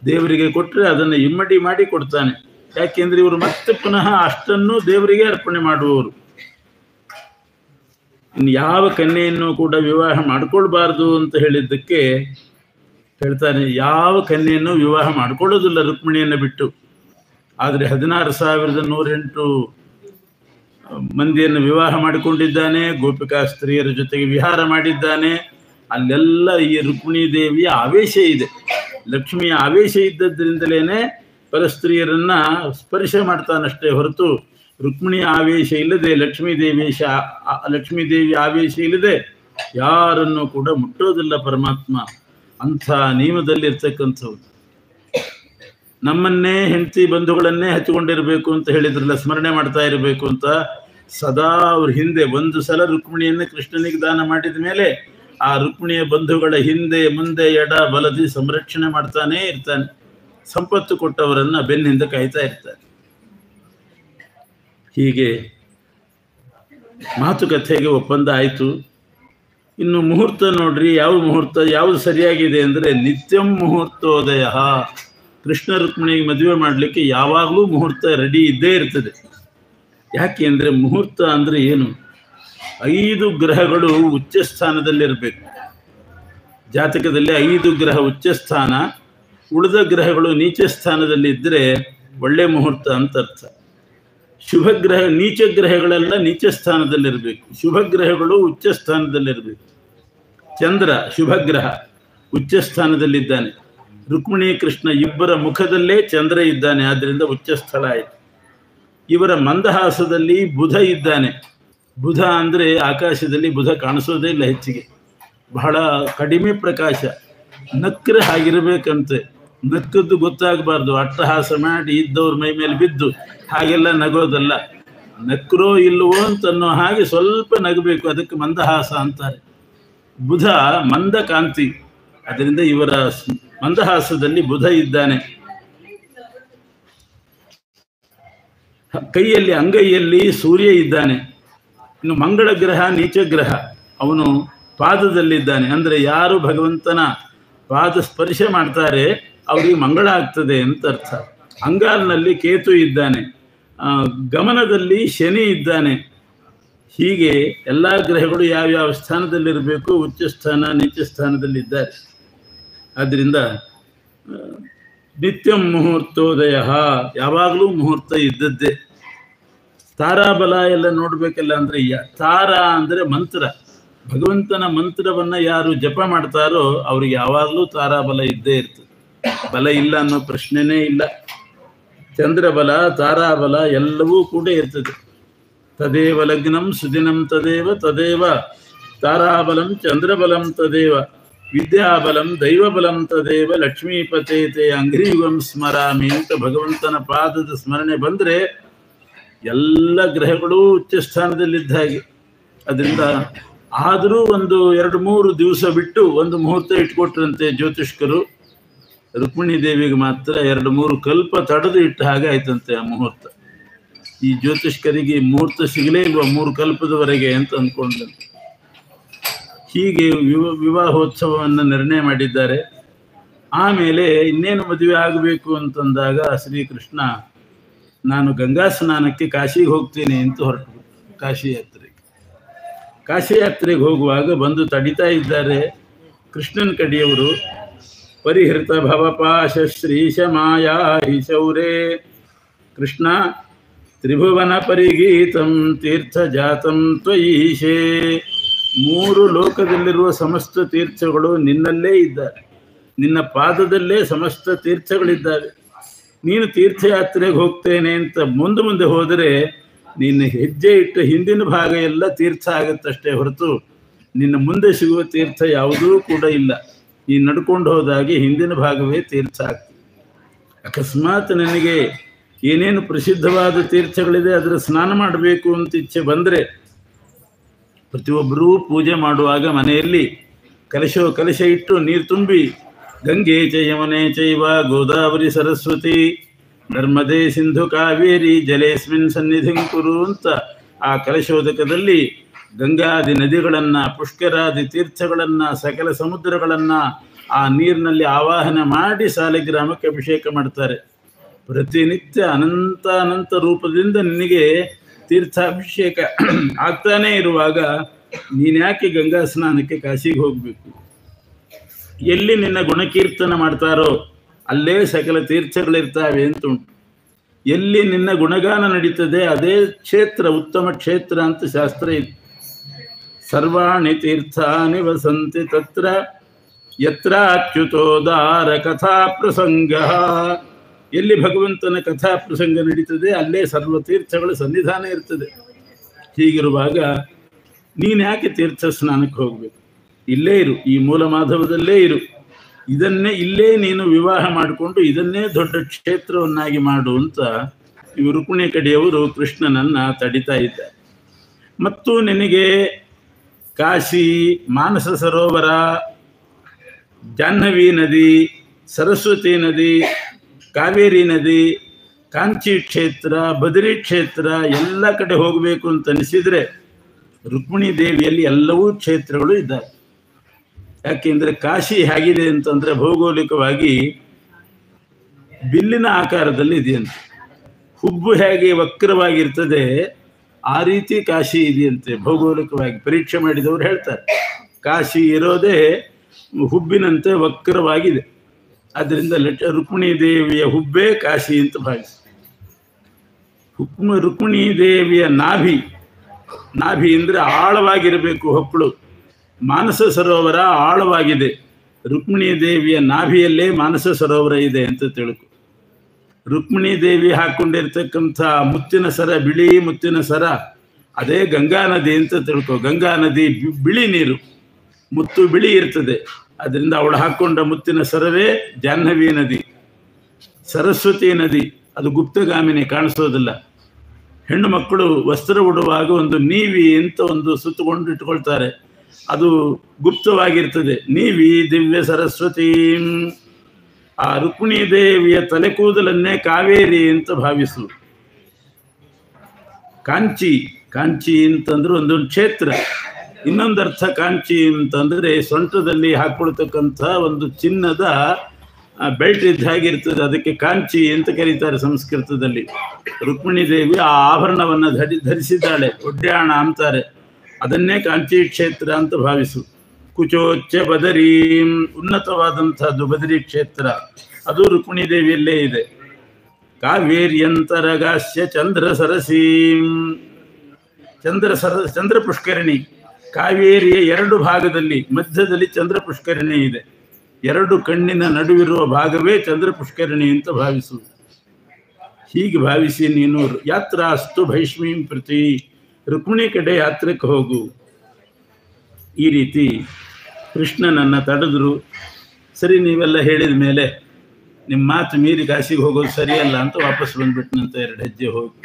ದೇವರಿಗೆ ಕೊಟ್ಟರೆ ಅದನ್ನು ಇಮ್ಮಡಿ ಮಾಡಿ ಕೊಡ್ತಾನೆ. ಯಾಕೆಂದ್ರೆ ಇವರು ಮತ್ತೆ ಪುನಃ ಅಷ್ಟನ್ನು ದೇವರಿಗೆ ಅರ್ಪಣೆ ಮಾಡುವವರು. ಇನ್ನು ಯಾವ ಕನ್ಯೆಯನ್ನು ಕೂಡ ವಿವಾಹ ಮಾಡ್ಕೊಳ್ಬಾರ್ದು ಅಂತ ಹೇಳಿದ್ದಕ್ಕೆ ಹೇಳ್ತಾನೆ, ಯಾವ ಕನ್ಯೆಯನ್ನು ವಿವಾಹ ಮಾಡ್ಕೊಳ್ಳೋದಿಲ್ಲ ರುಕ್ಮಿಣಿಯನ್ನು ಬಿಟ್ಟು. ಆದರೆ 16,108 ಮಂದಿಯನ್ನು ವಿವಾಹ ಮಾಡಿಕೊಂಡಿದ್ದಾನೆ. ಗೋಪಿಕಾ ಸ್ತ್ರೀಯರ ಜೊತೆಗೆ ವಿಹಾರ ಮಾಡಿದ್ದಾನೆ. ಅಲ್ಲೆಲ್ಲ ಈ ರುಕ್ಮಿಣಿ ದೇವಿಯ ಆವೇಶ ಇದೆ. ಲಕ್ಷ್ಮಿಯ ಆವೇಶ ಇದ್ದದ್ರಿಂದಲೇ ಪರಸ್ತ್ರೀಯರನ್ನ ಸ್ಪರ್ಶ ಮಾಡ್ತಾನಷ್ಟೇ ಹೊರತು ರುಕ್ಮಿಣಿಯ ಆವೇಶ ಇಲ್ಲದೆ, ಲಕ್ಷ್ಮೀ ದೇವಿ ಆವೇಶ ಇಲ್ಲದೆ ಯಾರನ್ನು ಕೂಡ ಮುಟ್ಟೋದಿಲ್ಲ ಪರಮಾತ್ಮ. ಅಂಥ ನಿಯಮದಲ್ಲಿರ್ತಕ್ಕಂಥವ್ರು. ನಮ್ಮನ್ನೇ ಹೆಂಡತಿ ಬಂಧುಗಳನ್ನೇ ಹಚ್ಚಿಕೊಂಡಿರಬೇಕು ಅಂತ ಹೇಳಿದ್ರಲ್ಲ, ಸ್ಮರಣೆ ಮಾಡ್ತಾ ಇರಬೇಕು ಅಂತ. ಸದಾ ಅವ್ರ ಹಿಂದೆ ಒಂದು ಸಲ ರುಕ್ಮಿಣಿಯನ್ನು ಕೃಷ್ಣನಿಗೆ ದಾನ ಮಾಡಿದ ಮೇಲೆ ಆ ರುಕ್ಮಿಣಿಯ ಬಂಧುಗಳ ಹಿಂದೆ ಮುಂದೆ ಎಡ ಬಲದಿ ಸಂರಕ್ಷಣೆ ಮಾಡ್ತಾನೇ ಇರ್ತಾನೆ. ಸಂಪತ್ತು ಕೊಟ್ಟವರನ್ನ ಬೆನ್ನಿಂದ ಕಾಯ್ತಾ ಇರ್ತಾನೆ. ಹೀಗೆ ಮಾತುಕತೆಗೆ ಒಪ್ಪಂದ ಆಯಿತು. ಇನ್ನು ಮುಹೂರ್ತ ನೋಡ್ರಿ, ಯಾವ ಮುಹೂರ್ತ ಯಾವುದು ಸರಿಯಾಗಿದೆ ಅಂದರೆ ನಿತ್ಯಂ ಮುಹೂರ್ತೋದಯ. ಕೃಷ್ಣ ರುಕ್ಮಿಣಿಗೆ ಮದುವೆ ಮಾಡಲಿಕ್ಕೆ ಯಾವಾಗಲೂ ಮುಹೂರ್ತ ರೆಡಿ ಇದ್ದೇ ಇರ್ತದೆ. ಯಾಕೆ ಅಂದರೆ ಮುಹೂರ್ತ ಅಂದರೆ ಏನು? 5 ಗ್ರಹಗಳು ಉಚ್ಚ ಸ್ಥಾನದಲ್ಲಿರಬೇಕು. ಜಾತಕದಲ್ಲಿ 5 ಗ್ರಹ ಉಚ್ಚ ಸ್ಥಾನ, ಉಳಿದ ಗ್ರಹಗಳು ನೀಚ ಸ್ಥಾನದಲ್ಲಿದ್ದರೆ ಒಳ್ಳೆ ಮುಹೂರ್ತ ಅಂತ ಅರ್ಥ. ಶುಭ ಗ್ರಹ, ನೀಚ ಗ್ರಹಗಳೆಲ್ಲ ನೀಚ ಸ್ಥಾನದಲ್ಲಿರಬೇಕು, ಶುಭ ಗ್ರಹಗಳು ಉಚ್ಚ ಸ್ಥಾನದಲ್ಲಿರಬೇಕು. ಚಂದ್ರ ಶುಭ ಗ್ರಹ ಉಚ್ಚ ಸ್ಥಾನದಲ್ಲಿದ್ದಾನೆ. ರುಕ್ಮಿಣಿ ಕೃಷ್ಣ ಇಬ್ಬರ ಮುಖದಲ್ಲೇ ಚಂದ್ರ ಇದ್ದಾನೆ, ಆದ್ದರಿಂದ ಉಚ್ಚ ಸ್ಥಳ ಆಯಿತು. ಇವರ ಮಂದಹಾಸದಲ್ಲಿ ಬುಧ ಇದ್ದಾನೆ. ಬುಧ ಅಂದರೆ ಆಕಾಶದಲ್ಲಿ ಬುಧ ಕಾಣಿಸೋದೇ ಇಲ್ಲ, ಹೆಚ್ಚಿಗೆ ಬಹಳ ಕಡಿಮೆ ಪ್ರಕಾಶ. ನಕ್ರ ಹಾಗಿರಬೇಕಂತೆ, ನಕ್ಕದ್ದು ಗೊತ್ತಾಗಬಾರ್ದು. ಅಟ್ಟಹಾಸ ಮಾಡಿ ಇದ್ದವ್ರ ಮೈ ಮೇಲೆ ಬಿದ್ದು ಹಾಗೆಲ್ಲ ನಗೋದಲ್ಲ. ನಕ್ರೋ ಇಲ್ಲವೋ ಅಂತನ್ನೋ ಹಾಗೆ ಸ್ವಲ್ಪ ನಗಬೇಕು, ಅದಕ್ಕೆ ಮಂದಹಾಸ ಅಂತಾರೆ. ಬುಧ ಮಂದ ಕಾಂತಿ, ಅದರಿಂದ ಇವರ ಮಂದಹಾಸದಲ್ಲಿ ಬುಧ ಇದ್ದಾನೆ. ಕೈಯಲ್ಲಿ ಅಂಗೈಯಲ್ಲಿ ಸೂರ್ಯ ಇದ್ದಾನೆ. ಇನ್ನು ಮಂಗಳ ಗ್ರಹ ನೀಚ ಗ್ರಹ, ಅವನು ಪಾದದಲ್ಲಿದ್ದಾನೆ. ಅಂದರೆ ಯಾರು ಭಗವಂತನ ಪಾದ ಸ್ಪರ್ಶ ಮಾಡ್ತಾರೆ ಅವರಿಗೆ ಮಂಗಳ ಆಗ್ತದೆ ಅಂತ ಅರ್ಥ. ಅಂಗಾಲ್ನಲ್ಲಿ ಕೇತು ಇದ್ದಾನೆ, ಗಮನದಲ್ಲಿ ಶನಿ ಇದ್ದಾನೆ. ಹೀಗೆ ಎಲ್ಲ ಗ್ರಹಗಳು ಯಾವ್ಯಾವ ಸ್ಥಾನದಲ್ಲಿರಬೇಕು, ಉಚ್ಚ ಸ್ಥಾನ ನೀಚ ಸ್ಥಾನದಲ್ಲಿದ್ದಾರೆ. ಆದ್ದರಿಂದ ನಿತ್ಯಂ ಮುಹೂರ್ತೋದಯ, ಯಾವಾಗಲೂ ಮುಹೂರ್ತ ಇದ್ದದ್ದೇ. ತಾರಾಬಲ ಎಲ್ಲ ನೋಡ್ಬೇಕಲ್ಲ. ಅಂದರೆ ತಾರಾ ಅಂದರೆ ಮಂತ್ರ, ಭಗವಂತನ ಮಂತ್ರವನ್ನು ಯಾರು ಜಪ ಮಾಡ್ತಾರೋ ಅವ್ರಿಗೆ ಯಾವಾಗಲೂ ತಾರಾಬಲ ಇದ್ದೇ ಇರ್ತದೆ. ಬಲ ಇಲ್ಲ ಅನ್ನೋ ಪ್ರಶ್ನೆನೇ ಇಲ್ಲ. ಚಂದ್ರಬಲ, ತಾರಾಬಲ ಎಲ್ಲವೂ ಕೂಡ ಇರ್ತದೆ. ತದೇವ ಲಗ್ನಂ ಸುದಿನಂ ತದೇವ ತಾರಾಬಲಂ ಚಂದ್ರಬಲಂ ತದೇವ ವಿದ್ಯಾಬಲಂ ದೈವಬಲಂ ತದೇವ ಲಕ್ಷ್ಮೀಪತೇತೆ ಅಂಘ್ರಿಯುಗಂ ಸ್ಮರಾಮಿ ಅಂತ ಭಗವಂತನ ಪಾದದ ಸ್ಮರಣೆ ಬಂದರೆ ಎಲ್ಲ ಗ್ರಹಗಳೂ ಉಚ್ಚ ಸ್ಥಾನದಲ್ಲಿದ್ದ ಹಾಗೆ. ಅದರಿಂದ ಆದರೂ ಒಂದು 2-3 ದಿವಸ ಬಿಟ್ಟು ಒಂದು ಮುಹೂರ್ತ ಇಟ್ಕೊಟ್ರಂತೆ ಜ್ಯೋತಿಷ್ಕರು. ರುಕ್ಮಿಣಿ ದೇವಿಗೆ ಮಾತ್ರ 2-3 ಕಲ್ಪ ತಡೆದು ಇಟ್ಟ ಹಾಗೆ ಆಯ್ತಂತೆ ಆ ಮುಹೂರ್ತ. ಈ ಜ್ಯೋತಿಷ್ಕರಿಗೆ ಮುಹೂರ್ತ ಸಿಗಲೇ ಇಲ್ವ 3 ಕಲ್ಪದವರೆಗೆ ಅಂತ ಅಂದ್ಕೊಂಡಂತೆ. ಹೀಗೆ ವಿವಾಹೋತ್ಸವವನ್ನು ನಿರ್ಣಯ ಮಾಡಿದ್ದಾರೆ. ಆಮೇಲೆ ಇನ್ನೇನು ಮದುವೆ ಆಗಬೇಕು ಅಂತಂದಾಗ ಶ್ರೀಕೃಷ್ಣ, ನಾನು ಗಂಗಾ ಸ್ನಾನಕ್ಕೆ ಕಾಶಿಗೆ ಹೋಗ್ತೀನಿ ಅಂತ ಹೊರಟು. ಕಾಶಿ ಯಾತ್ರೆಗೆ ಹೋಗುವಾಗ ಬಂದು ತಡಿತಾ ಇದ್ದಾರೆ ಕೃಷ್ಣನ ಕಡೆಯವರು. ಪರಿಹೃತ ಭವಪಾಶ ಶ್ರೀಶ ಮಾಯಾ ಶೌರೇ ಕೃಷ್ಣ ತ್ರಿಭುವನ ಪರಿಗೀತಂ ತೀರ್ಥ ಜಾತಂ ತ್ವಯೀಶೇ. 3 ಲೋಕದಲ್ಲಿರುವ ಸಮಸ್ತ ತೀರ್ಥಗಳು ನಿನ್ನಲ್ಲೇ ಇದ್ದಾರೆ, ನಿನ್ನ ಪಾದದಲ್ಲೇ ಸಮಸ್ತ ತೀರ್ಥಗಳಿದ್ದಾವೆ. ನೀನು ತೀರ್ಥಯಾತ್ರೆಗೆ ಹೋಗ್ತೇನೆ ಅಂತ ಮುಂದೆ ಹೋದರೆ ನಿನ್ನ ಹೆಜ್ಜೆ ಇಟ್ಟ ಹಿಂದಿನ ಭಾಗ ಎಲ್ಲ ತೀರ್ಥ ಆಗುತ್ತಷ್ಟೇ ಹೊರತು ನಿನ್ನ ಮುಂದೆ ಸಿಗುವ ತೀರ್ಥ ಯಾವುದೂ ಕೂಡ ಇಲ್ಲ. ನೀನು ನಡ್ಕೊಂಡು ಹೋದಾಗೆ ಹಿಂದಿನ ಭಾಗವೇ ತೀರ್ಥ ಆಗ್ತದೆ. ಅಕಸ್ಮಾತ್ ನನಗೆ ಏನೇನು ಪ್ರಸಿದ್ಧವಾದ ತೀರ್ಥಗಳಿದೆ ಅದರ ಸ್ನಾನ ಮಾಡಬೇಕು ಅಂತ ಇಚ್ಛೆ ಬಂದರೆ, ಪ್ರತಿಯೊಬ್ಬರೂ ಪೂಜೆ ಮಾಡುವಾಗ ಮನೆಯಲ್ಲಿ ಕಲಶ ಇಟ್ಟು ನೀರು ತುಂಬಿ ಗಂಗೆ ಚ ಯಮುನೆ ಚೈವ ಗೋದಾವರಿ ಸರಸ್ವತಿ ನರ್ಮದೆ ಸಿಂಧು ಕಾವೇರಿ ಜಲೇಸ್ಮಿನ್ ಸನ್ನಿಧಿಂ ಕುರು ಅಂತ ಆ ಕಲಶೋದಕದಲ್ಲಿ ಗಂಗಾದಿ ನದಿಗಳನ್ನು, ಪುಷ್ಕರಾದಿ ತೀರ್ಥಗಳನ್ನು, ಸಕಲ ಸಮುದ್ರಗಳನ್ನು ಆ ನೀರಿನಲ್ಲಿ ಆವಾಹನೆ ಮಾಡಿ ಸಾಲಿಗ್ರಾಮಕ್ಕೆ ಅಭಿಷೇಕ ಮಾಡ್ತಾರೆ. ಪ್ರತಿನಿತ್ಯ ಅನಂತ ಅನಂತ ರೂಪದಿಂದ ನಿನಗೆ ತೀರ್ಥಾಭಿಷೇಕ ಆಗ್ತಾನೇ ಇರುವಾಗ ನೀನ್ಯಾಕೆ ಗಂಗಾ ಸ್ನಾನಕ್ಕೆ ಕಾಶಿಗೆ ಹೋಗಬೇಕು? ಎಲ್ಲಿ ನಿನ್ನ ಗುಣಕೀರ್ತನ ಮಾಡ್ತಾರೋ ಅಲ್ಲೇ ಸಕಲ ತೀರ್ಥಗಳಿರ್ತಾವೆ ಅಂತ ಉಂಟು. ಎಲ್ಲಿ ನಿನ್ನ ಗುಣಗಾನ ನಡೀತದೆ ಅದೇ ಕ್ಷೇತ್ರ ಉತ್ತಮ ಕ್ಷೇತ್ರ ಅಂತ ಶಾಸ್ತ್ರ ಇದೆ. ಸರ್ವಾಣಿ ತೀರ್ಥಾನಿ ವಸಂತಿ ತತ್ರ ಯತ್ರ ಅಚ್ಯುತೋದಾರ ಕಥಾ ಪ್ರಸಂಗ. ಎಲ್ಲಿ ಭಗವಂತನ ಕಥಾ ಪ್ರಸಂಗ ನಡೀತದೆ ಅಲ್ಲೇ ಸರ್ವ ತೀರ್ಥಗಳ ಸನ್ನಿಧಾನ ಇರ್ತದೆ. ಹೀಗಿರುವಾಗ ನೀನು ಯಾಕೆ ತೀರ್ಥ ಸ್ನಾನಕ್ಕೆ ಹೋಗಬೇಕು? ಇಲ್ಲೇ ಇರು, ಈ ಮೂಲ ಮಾಧವದಲ್ಲೇ ಇರು. ಇದನ್ನೇ ಇಲ್ಲೇ ನೀನು ವಿವಾಹ ಮಾಡಿಕೊಂಡು ಇದನ್ನೇ ದೊಡ್ಡ ಕ್ಷೇತ್ರವನ್ನಾಗಿ ಮಾಡು ಅಂತ ಇವರು ರುಕ್ಮಿಣಿ ಕಡೆಯವರು ಕೃಷ್ಣನನ್ನ ತಡಿತಾ ಇದ್ದಾರೆ. ಮತ್ತು ನಿನಗೆ ಕಾಶಿ, ಮಾನಸ ಸರೋವರ, ಜಾಹ್ನವಿ ನದಿ, ಸರಸ್ವತಿ ನದಿ, ಕಾವೇರಿ ನದಿ, ಕಾಂಚಿ ಕ್ಷೇತ್ರ, ಬದರಿ ಕ್ಷೇತ್ರ ಎಲ್ಲ ಕಡೆ ಹೋಗಬೇಕು ಅಂತ ಅನಿಸಿದರೆ ರುಕ್ಮಿಣಿ ದೇವಿಯಲ್ಲಿ ಎಲ್ಲವೂ ಕ್ಷೇತ್ರಗಳು ಇದ್ದಾವೆ. ಯಾಕೆಂದರೆ ಕಾಶಿ ಹೇಗಿದೆ ಅಂತಂದರೆ ಭೌಗೋಳಿಕವಾಗಿ ಬಿಲ್ಲಿನ ಆಕಾರದಲ್ಲಿ ಇದೆಯಂತೆ. ಹುಬ್ಬು ಹೇಗೆ ವಕ್ರವಾಗಿರ್ತದೆ ಆ ರೀತಿ ಕಾಶಿ ಇದೆಯಂತೆ ಭೌಗೋಳಿಕವಾಗಿ. ಪರೀಕ್ಷೆ ಮಾಡಿದವರು ಹೇಳ್ತಾರೆ ಕಾಶಿ ಇರೋದೇ ಹುಬ್ಬಿನಂತೆ ವಕ್ರವಾಗಿದೆ. ಆದ್ದರಿಂದ ರುಕ್ಮಿಣಿ ದೇವಿಯ ಹುಬ್ಬೇ ಕಾಶಿ ಅಂತ ಭಾವಿಸಿ. ರುಕ್ಮಿಣಿ ದೇವಿಯ ನಾಭಿ ಅಂದರೆ ಆಳವಾಗಿರಬೇಕು ಹೊಕ್ಕಳು. ಮಾನಸ ಸರೋವರ ಆಳವಾಗಿದೆ. ರುಕ್ಮಿಣಿ ದೇವಿಯ ನಾಭಿಯಲ್ಲೇ ಮಾನಸ ಸರೋವರ ಇದೆ ಅಂತ ತಿಳ್ಕೊ. ರುಕ್ಮಿಣಿ ದೇವಿ ಹಾಕ್ಕೊಂಡಿರ್ತಕ್ಕಂಥ ಮುತ್ತಿನ ಸರ, ಬಿಳಿ ಮುತ್ತಿನ ಸರ, ಅದೇ ಗಂಗಾ ನದಿ ಅಂತ ತಿಳ್ಕೊ. ಗಂಗಾ ನದಿ ಬಿಳಿ ನೀರು, ಮುತ್ತು ಬಿಳಿ ಇರ್ತದೆ. ಅದರಿಂದ ಅವಳು ಹಾಕ್ಕೊಂಡ ಮುತ್ತಿನ ಸರವೇ ಜಾಹ್ನವಿ ನದಿ. ಸರಸ್ವತಿ ನದಿ ಅದು ಗುಪ್ತಗಾಮಿನಿ, ಕಾಣಿಸೋದಿಲ್ಲ. ಹೆಣ್ಣು ಮಕ್ಕಳು ವಸ್ತ್ರ ಉಡುವಾಗ ಒಂದು ನೀವಿ ಅಂತ ಒಂದು ಸುತ್ತಕೊಂಡು ಇಟ್ಕೊಳ್ತಾರೆ, ಅದು ಗುಪ್ತವಾಗಿರ್ತದೆ. ನೀವಿ ದಿವ್ಯ ಸರಸ್ವತಿ. ಆ ರುಕ್ಮಿಣಿ ದೇವಿಯ ತಲೆ ಕೂದಲನ್ನೇ ಕಾವೇರಿ ಅಂತ ಭಾವಿಸು. ಕಾಂಚಿ ಅಂತಂದ್ರೆ ಒಂದೊಂದು ಕ್ಷೇತ್ರ. ಇನ್ನೊಂದು ಅರ್ಥ ಕಾಂಚಿ ಅಂತಂದ್ರೆ ಸೊಂಟದಲ್ಲಿ ಹಾಕೊಳ್ತಕ್ಕಂಥ ಒಂದು ಚಿನ್ನದ ಬೆಲ್ಟ್ ಇದ್ದ ಹಾಗಿರ್ತದೆ, ಅದಕ್ಕೆ ಕಾಂಚಿ ಅಂತ ಕರೀತಾರೆ ಸಂಸ್ಕೃತದಲ್ಲಿ. ರುಕ್ಮಿಣಿ ದೇವಿ ಆ ಆಭರಣವನ್ನು ಧರಿಸಿದ್ದಾಳೆ, ಒಡ್ಯಾಣ ಅಂತಾರೆ. ಅದನ್ನೇ ಕಾಂಚಿ ಕ್ಷೇತ್ರ ಅಂತ ಭಾವಿಸು. ಕುಚೋಚ್ಚ ಬದರಿ, ಉನ್ನತವಾದಂಥದ್ದು ಬದರಿ ಕ್ಷೇತ್ರ, ಅದು ರುಕ್ಮಿಣಿ ದೇವಿಯಲ್ಲೇ ಇದೆ. ಕಾವೇರ್ಯಂತರಗಾಸ್ಯ ಚಂದ್ರ ಸರಸೀಂ, ಚಂದ್ರ ಪುಷ್ಕರಣಿ. ಕಾವೇರಿಯ ಎರಡು ಭಾಗದಲ್ಲಿ ಮಧ್ಯದಲ್ಲಿ ಚಂದ್ರ ಪುಷ್ಕರಣಿ ಇದೆ. ಎರಡು ಕಣ್ಣಿನ ನಡುವಿರುವ ಭಾಗವೇ ಚಂದ್ರ ಪುಷ್ಕರಣಿ ಅಂತ ಭಾವಿಸು. ಹೀಗೆ ಭಾವಿಸಿ ನೀನು ಯಾತ್ರಾಸ್ತು ಭೈಷ್ಮೀಂ ಪ್ರತಿ, ರುಕ್ಮಿಣಿ ಕಡೆ ಯಾತ್ರೆಗೆ ಹೋಗು. ಈ ರೀತಿ ಕೃಷ್ಣನನ್ನು ತಡೆದ್ರು. ಸರಿ, ನೀವೆಲ್ಲ ಹೇಳಿದ ಮೇಲೆ ನಿಮ್ಮ ಮಾತು ಮೀರಿ ಕಾಶಿಗೆ ಹೋಗೋದು ಸರಿಯಲ್ಲ ಅಂತ ವಾಪಸ್ ಬಂದ್ಬಿಟ್ನಂತ 2 ಹೆಜ್ಜೆ ಹೋಗಿ.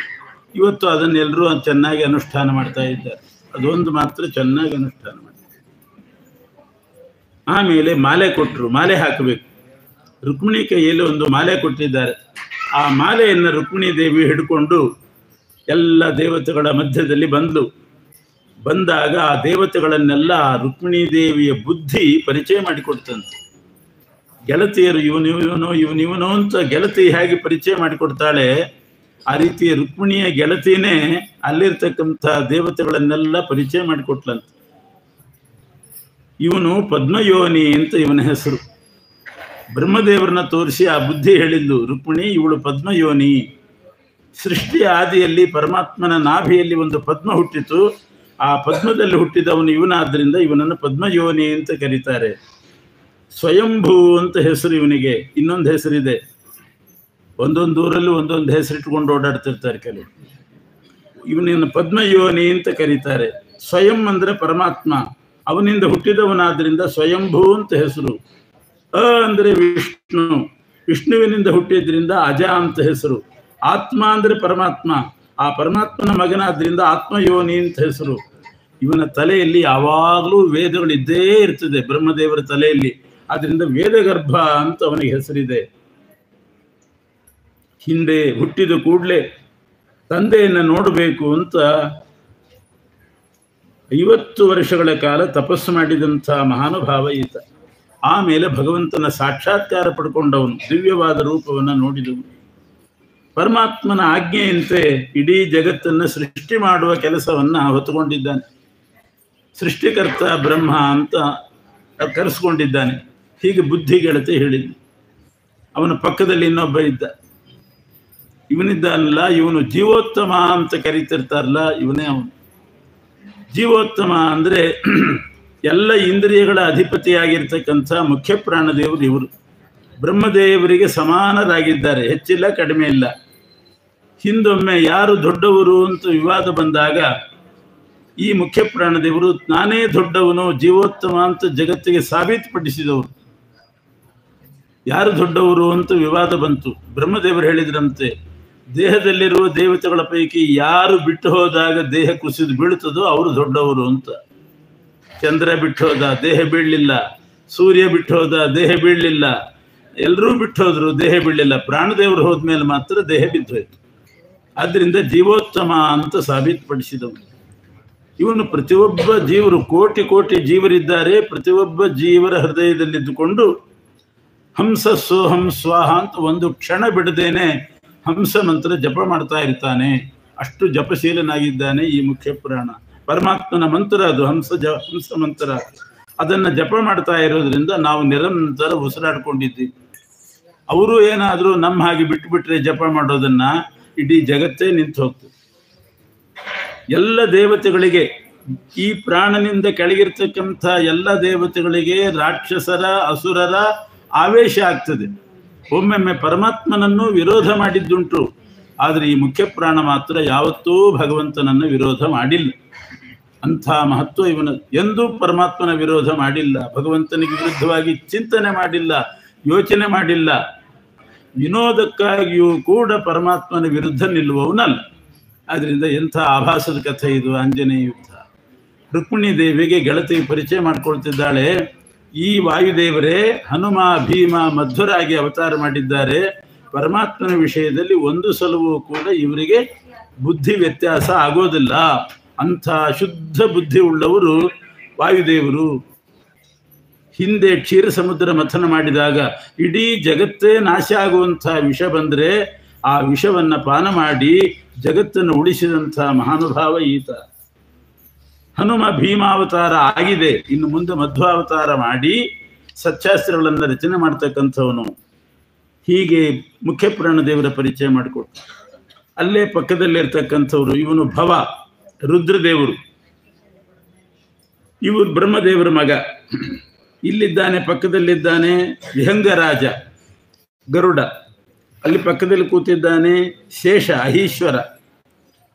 ಇವತ್ತು ಅದನ್ನೆಲ್ಲರೂ ಚೆನ್ನಾಗಿ ಅನುಷ್ಠಾನ ಮಾಡ್ತಾ ಇದ್ದಾರೆ. ಅದೊಂದು ಮಾತ್ರ ಚೆನ್ನಾಗಿ ಅನುಷ್ಠಾನ ಮಾಡ್ತಾರೆ. ಆಮೇಲೆ ಮಾಲೆ ಕೊಟ್ಟರು, ಮಾಲೆ ಹಾಕಬೇಕು. ರುಕ್ಮಿಣಿ ಕೈಯಲ್ಲಿ ಒಂದು ಮಾಲೆ ಕೊಟ್ಟಿದ್ದಾರೆ. ಆ ಮಾಲೆಯನ್ನು ರುಕ್ಮಿಣಿ ದೇವಿ ಹಿಡ್ಕೊಂಡು ಎಲ್ಲ ದೇವತೆಗಳ ಮಧ್ಯದಲ್ಲಿ ಬಂದಾಗ ಆ ದೇವತೆಗಳನ್ನೆಲ್ಲ ರುಕ್ಮಿಣಿ ದೇವಿಯ ಬುದ್ಧಿ ಪರಿಚಯ ಮಾಡಿಕೊಡ್ತಂತೆ. ಗೆಳತಿಯರು ಇವನು ಅಂತ ಗೆಳತಿ ಹೇಗೆ ಪರಿಚಯ ಮಾಡಿಕೊಡ್ತಾಳೆ, ಆ ರೀತಿ ರುಕ್ಮಿಣಿಯ ಗೆಳತಿನೇ ಅಲ್ಲಿರ್ತಕ್ಕಂಥ ದೇವತೆಗಳನ್ನೆಲ್ಲ ಪರಿಚಯ ಮಾಡಿಕೊಟ್ಲಂತೆ. ಇವನು ಪದ್ಮಯೋನಿ ಅಂತ ಇವನ ಹೆಸರು. ಬ್ರಹ್ಮದೇವರನ್ನ ತೋರಿಸಿ ಆ ಬುದ್ಧಿ ಹೇಳಿದ್ದು ರುಕ್ಮಿಣಿ, ಇವಳು ಪದ್ಮಯೋನಿ. ಸೃಷ್ಟಿಯ ಆದಿಯಲ್ಲಿ ಪರಮಾತ್ಮನ ನಾಭಿಯಲ್ಲಿ ಒಂದು ಪದ್ಮ ಹುಟ್ಟಿತು. ಆ ಪದ್ಮದಲ್ಲಿ ಹುಟ್ಟಿದವನು ಇವನಾದ್ದರಿಂದ ಇವನನ್ನು ಪದ್ಮಯೋನಿ ಅಂತ ಕರೀತಾರೆ. ಸ್ವಯಂಭೂ ಅಂತ ಹೆಸರು ಇವನಿಗೆ. ಇನ್ನೊಂದು ಹೆಸರಿದೆ, ಒಂದೊಂದು ಊರಲ್ಲೂ ಒಂದೊಂದು ಹೆಸರಿಟ್ಕೊಂಡು ಓಡಾಡ್ತಿರ್ತಾರೆ ಕೆಲವು. ಇವನನ್ನು ಪದ್ಮಯೋನಿ ಅಂತ ಕರೀತಾರೆ. ಸ್ವಯಂ ಅಂದರೆ ಪರಮಾತ್ಮ, ಅವನಿಂದ ಹುಟ್ಟಿದವನಾದ್ರಿಂದ ಸ್ವಯಂಭೂ ಅಂತ ಹೆಸರು. ಅಂದರೆ ವಿಷ್ಣುವಿನಿಂದ ಹುಟ್ಟಿದ್ರಿಂದ ಅಜ ಅಂತ ಹೆಸರು. ಆತ್ಮ ಅಂದರೆ ಪರಮಾತ್ಮ, ಆ ಪರಮಾತ್ಮನ ಮಗನಾದ್ರಿಂದ ಆತ್ಮಯೋನಿ ಅಂತ ಹೆಸರು. ಇವನ ತಲೆಯಲ್ಲಿ ಯಾವಾಗಲೂ ವೇದಗಳಿದ್ದೇ ಇರ್ತದೆ, ಬ್ರಹ್ಮದೇವರ ತಲೆಯಲ್ಲಿ. ಆದ್ರಿಂದ ವೇದಗರ್ಭ ಅಂತ ಅವನಿಗೆ ಹೆಸರಿದೆ. ಹಿಂದೆ ಹುಟ್ಟಿದ ಕೂಡಲೇ ತಂದೆಯನ್ನು ನೋಡಬೇಕು ಅಂತ 50 ವರ್ಷಗಳ ಕಾಲ ತಪಸ್ಸು ಮಾಡಿದಂಥ ಮಹಾನುಭಾವ ಈತ. ಆಮೇಲೆ ಭಗವಂತನ ಸಾಕ್ಷಾತ್ಕಾರ ಪಡ್ಕೊಂಡವನು, ದಿವ್ಯವಾದ ರೂಪವನ್ನು ನೋಡಿದವನು. ಪರಮಾತ್ಮನ ಆಜ್ಞೆಯಂತೆ ಇಡೀ ಜಗತ್ತನ್ನು ಸೃಷ್ಟಿ ಮಾಡುವ ಕೆಲಸವನ್ನು ಹೊತ್ತುಕೊಂಡಿದ್ದಾನೆ. ಸೃಷ್ಟಿಕರ್ತ ಬ್ರಹ್ಮ ಅಂತ ಕರೆಸ್ಕೊಂಡಿದ್ದಾನೆ. ಹೀಗೆ ಬುದ್ಧಿಗೆಳತೆ ಹೇಳಿದ್ದು. ಅವನ ಪಕ್ಕದಲ್ಲಿ ಇನ್ನೊಬ್ಬ ಇದ್ದ. ಇವನಿದ್ದಾನಲ್ಲ, ಇವನು ಜೀವೋತ್ತಮ ಅಂತ ಕರೀತಿರ್ತಾರಲ್ಲ, ಇವನೇ ಅವನು. ಜೀವೋತ್ತಮ ಅಂದರೆ ಎಲ್ಲ ಇಂದ್ರಿಯಗಳ ಅಧಿಪತಿಯಾಗಿರ್ತಕ್ಕಂಥ ಮುಖ್ಯ ಪ್ರಾಣದೇವರು ಇವರು. ಬ್ರಹ್ಮದೇವರಿಗೆ ಸಮಾನರಾಗಿದ್ದಾರೆ, ಹೆಚ್ಚಿಲ್ಲ ಕಡಿಮೆ ಇಲ್ಲ. ಹಿಂದೊಮ್ಮೆ ಯಾರು ದೊಡ್ಡವರು ಅಂತ ವಿವಾದ ಬಂದಾಗ ಈ ಮುಖ್ಯ ಪ್ರಾಣದೇವರು ನಾನೇ ದೊಡ್ಡವನು, ಜೀವೋತ್ತಮ ಅಂತ ಜಗತ್ತಿಗೆ ಸಾಬೀತುಪಡಿಸಿದವರು. ಯಾರು ದೊಡ್ಡವರು ಅಂತ ವಿವಾದ ಬಂತು. ಬ್ರಹ್ಮದೇವರು ಹೇಳಿದ್ರಂತೆ, ದೇಹದಲ್ಲಿರುವ ದೇವತೆಗಳ ಪೈಕಿ ಯಾರು ಬಿಟ್ಟು ಹೋದಾಗ ದೇಹ ಕುಸಿದು ಬೀಳುತ್ತದೋ ಅವರು ದೊಡ್ಡವರು ಅಂತ. ಚಂದ್ರ ಬಿಟ್ಟು ಹೋದ, ದೇಹ ಬೀಳಲಿಲ್ಲ. ಸೂರ್ಯ ಬಿಟ್ಟು ಹೋದ, ದೇಹ ಬೀಳಲಿಲ್ಲ. ಎಲ್ಲರೂ ಬಿಟ್ಟು ಹೋದ್ರು, ದೇಹ ಬೀಳಲಿಲ್ಲ. ಪ್ರಾಣದೇವರು ಹೋದ್ಮೇಲೆ ಮಾತ್ರ ದೇಹ ಬಿದ್ದೋಯ್ತು. ಆದ್ದರಿಂದ ಜೀವೋತ್ತಮ ಅಂತ ಸಾಬೀತುಪಡಿಸಿದವನು ಇವನು. ಪ್ರತಿಯೊಬ್ಬ ಜೀವರು, ಕೋಟಿ ಕೋಟಿ ಜೀವರಿದ್ದಾರೆ. ಪ್ರತಿಯೊಬ್ಬ ಜೀವರ ಹೃದಯದಲ್ಲಿದ್ದುಕೊಂಡು ಹಂಸ ಸೋಹಂ ಸ್ವಾಹ ಅಂತ ಒಂದು ಕ್ಷಣ ಬಿಡದೇನೆ ಹಂಸ ಮಂತ್ರ ಜಪ ಮಾಡ್ತಾ ಇರ್ತಾನೆ. ಅಷ್ಟು ಜಪಶೀಲನಾಗಿದ್ದಾನೆ ಈ ಮುಖ್ಯ ಪ್ರಾಣ. ಪರಮಾತ್ಮನ ಮಂತ್ರ ಅದು, ಹಂಸ ಮಂತ್ರ. ಅದನ್ನು ಜಪ ಮಾಡ್ತಾ ಇರೋದ್ರಿಂದ ನಾವು ನಿರಂತರ ಉಸಿರಾಡ್ಕೊಂಡಿದ್ದೀವಿ. ಅವರು ಏನಾದರೂ ನಮ್ಮ ಹಾಗೆ ಬಿಟ್ಟುಬಿಟ್ರೆ ಜಪ ಮಾಡೋದನ್ನ ಇಡೀ ಜಗತ್ತೇ ನಿಂತು ಹೋಗ್ತದೆ. ಎಲ್ಲ ದೇವತೆಗಳಿಗೆ, ಈ ಪ್ರಾಣನಿಂದ ಕೆಳಗಿರ್ತಕ್ಕಂಥ ಎಲ್ಲ ದೇವತೆಗಳಿಗೆ ರಾಕ್ಷಸರ ಅಸುರರ ಆವೇಶ ಆಗ್ತದೆ. ಒಮ್ಮೊಮ್ಮೆ ಪರಮಾತ್ಮನನ್ನು ವಿರೋಧ ಮಾಡಿದ್ದುಂಟು. ಆದರೆ ಈ ಮುಖ್ಯ ಪ್ರಾಣ ಮಾತ್ರ ಯಾವತ್ತೂ ಭಗವಂತನನ್ನು ವಿರೋಧ ಮಾಡಿಲ್ಲ. ಅಂಥ ಮಹತ್ವ ಇವನ. ಎಂದೂ ಪರಮಾತ್ಮನ ವಿರೋಧ ಮಾಡಿಲ್ಲ, ಭಗವಂತನಿಗೆ ವಿರುದ್ಧವಾಗಿ ಚಿಂತನೆ ಮಾಡಿಲ್ಲ, ಯೋಚನೆ ಮಾಡಿಲ್ಲ. ವಿನೋದಕ್ಕಾಗಿಯೂ ಕೂಡ ಪರಮಾತ್ಮನ ವಿರುದ್ಧ ನಿಲ್ಲುವವನಲ್ಲ. ಆದ್ದರಿಂದ ಎಂಥ ಆಭಾಸದ ಕಥೆ ಇದು. ಆಂಜನೇಯ ಯುದ್ಧ. ರುಕ್ಮಿಣಿ ದೇವಿಗೆ ಗೆಳತಿ ಪರಿಚಯ ಮಾಡ್ಕೊಳ್ತಿದ್ದಾಳೆ. ಈ ವಾಯುದೇವರೇ ಹನುಮ ಭೀಮ ಮಧ್ವರಾಗಿ ಅವತಾರ ಮಾಡಿದ್ದಾರೆ. ಪರಮಾತ್ಮನ ವಿಷಯದಲ್ಲಿ ಒಂದು ಸಲವೂ ಕೂಡ ಇವರಿಗೆ ಬುದ್ಧಿ ವ್ಯತ್ಯಾಸ ಆಗೋದಿಲ್ಲ. ಅಂಥ ಶುದ್ಧ ಬುದ್ಧಿ ಉಳ್ಳವರು ವಾಯುದೇವರು. ಹಿಂದೆ ಕ್ಷೀರ ಸಮುದ್ರ ಮಥನ ಮಾಡಿದಾಗ ಇಡೀ ಜಗತ್ತೇ ನಾಶ ಆಗುವಂಥ ವಿಷ ಬಂದರೆ ಆ ವಿಷವನ್ನು ಪಾನ ಮಾಡಿ ಜಗತ್ತನ್ನು ಉಳಿಸಿದಂಥ ಮಹಾನುಭಾವ ಈತ. ಹನುಮ ಭೀಮಾವತಾರ ಆಗಿದೆ, ಇನ್ನು ಮುಂದೆ ಮಧ್ವಾವತಾರ ಮಾಡಿ ಸತ್ಯಾಸ್ತ್ರಗಳನ್ನು ರಚನೆ ಮಾಡ್ತಕ್ಕಂಥವನು. ಹೀಗೆ ಮುಖ್ಯ ಪ್ರಾಣದೇವರ ಪರಿಚಯ ಮಾಡಿಕೊಟ್ಟು. ಅಲ್ಲೇ ಪಕ್ಕದಲ್ಲಿರ್ತಕ್ಕಂಥವ್ರು ಇವನು ಭವ, ರುದ್ರದೇವರು. ಇವರು ಬ್ರಹ್ಮದೇವರ ಮಗ. ಇಲ್ಲಿದ್ದಾನೆ, ಪಕ್ಕದಲ್ಲಿದ್ದಾನೆ ವಿಹಂಗರಾಜ ಗರುಡ. ಅಲ್ಲಿ ಪಕ್ಕದಲ್ಲಿ ಕೂತಿದ್ದಾನೆ ಶೇಷ ಅಹೀಶ್ವರ.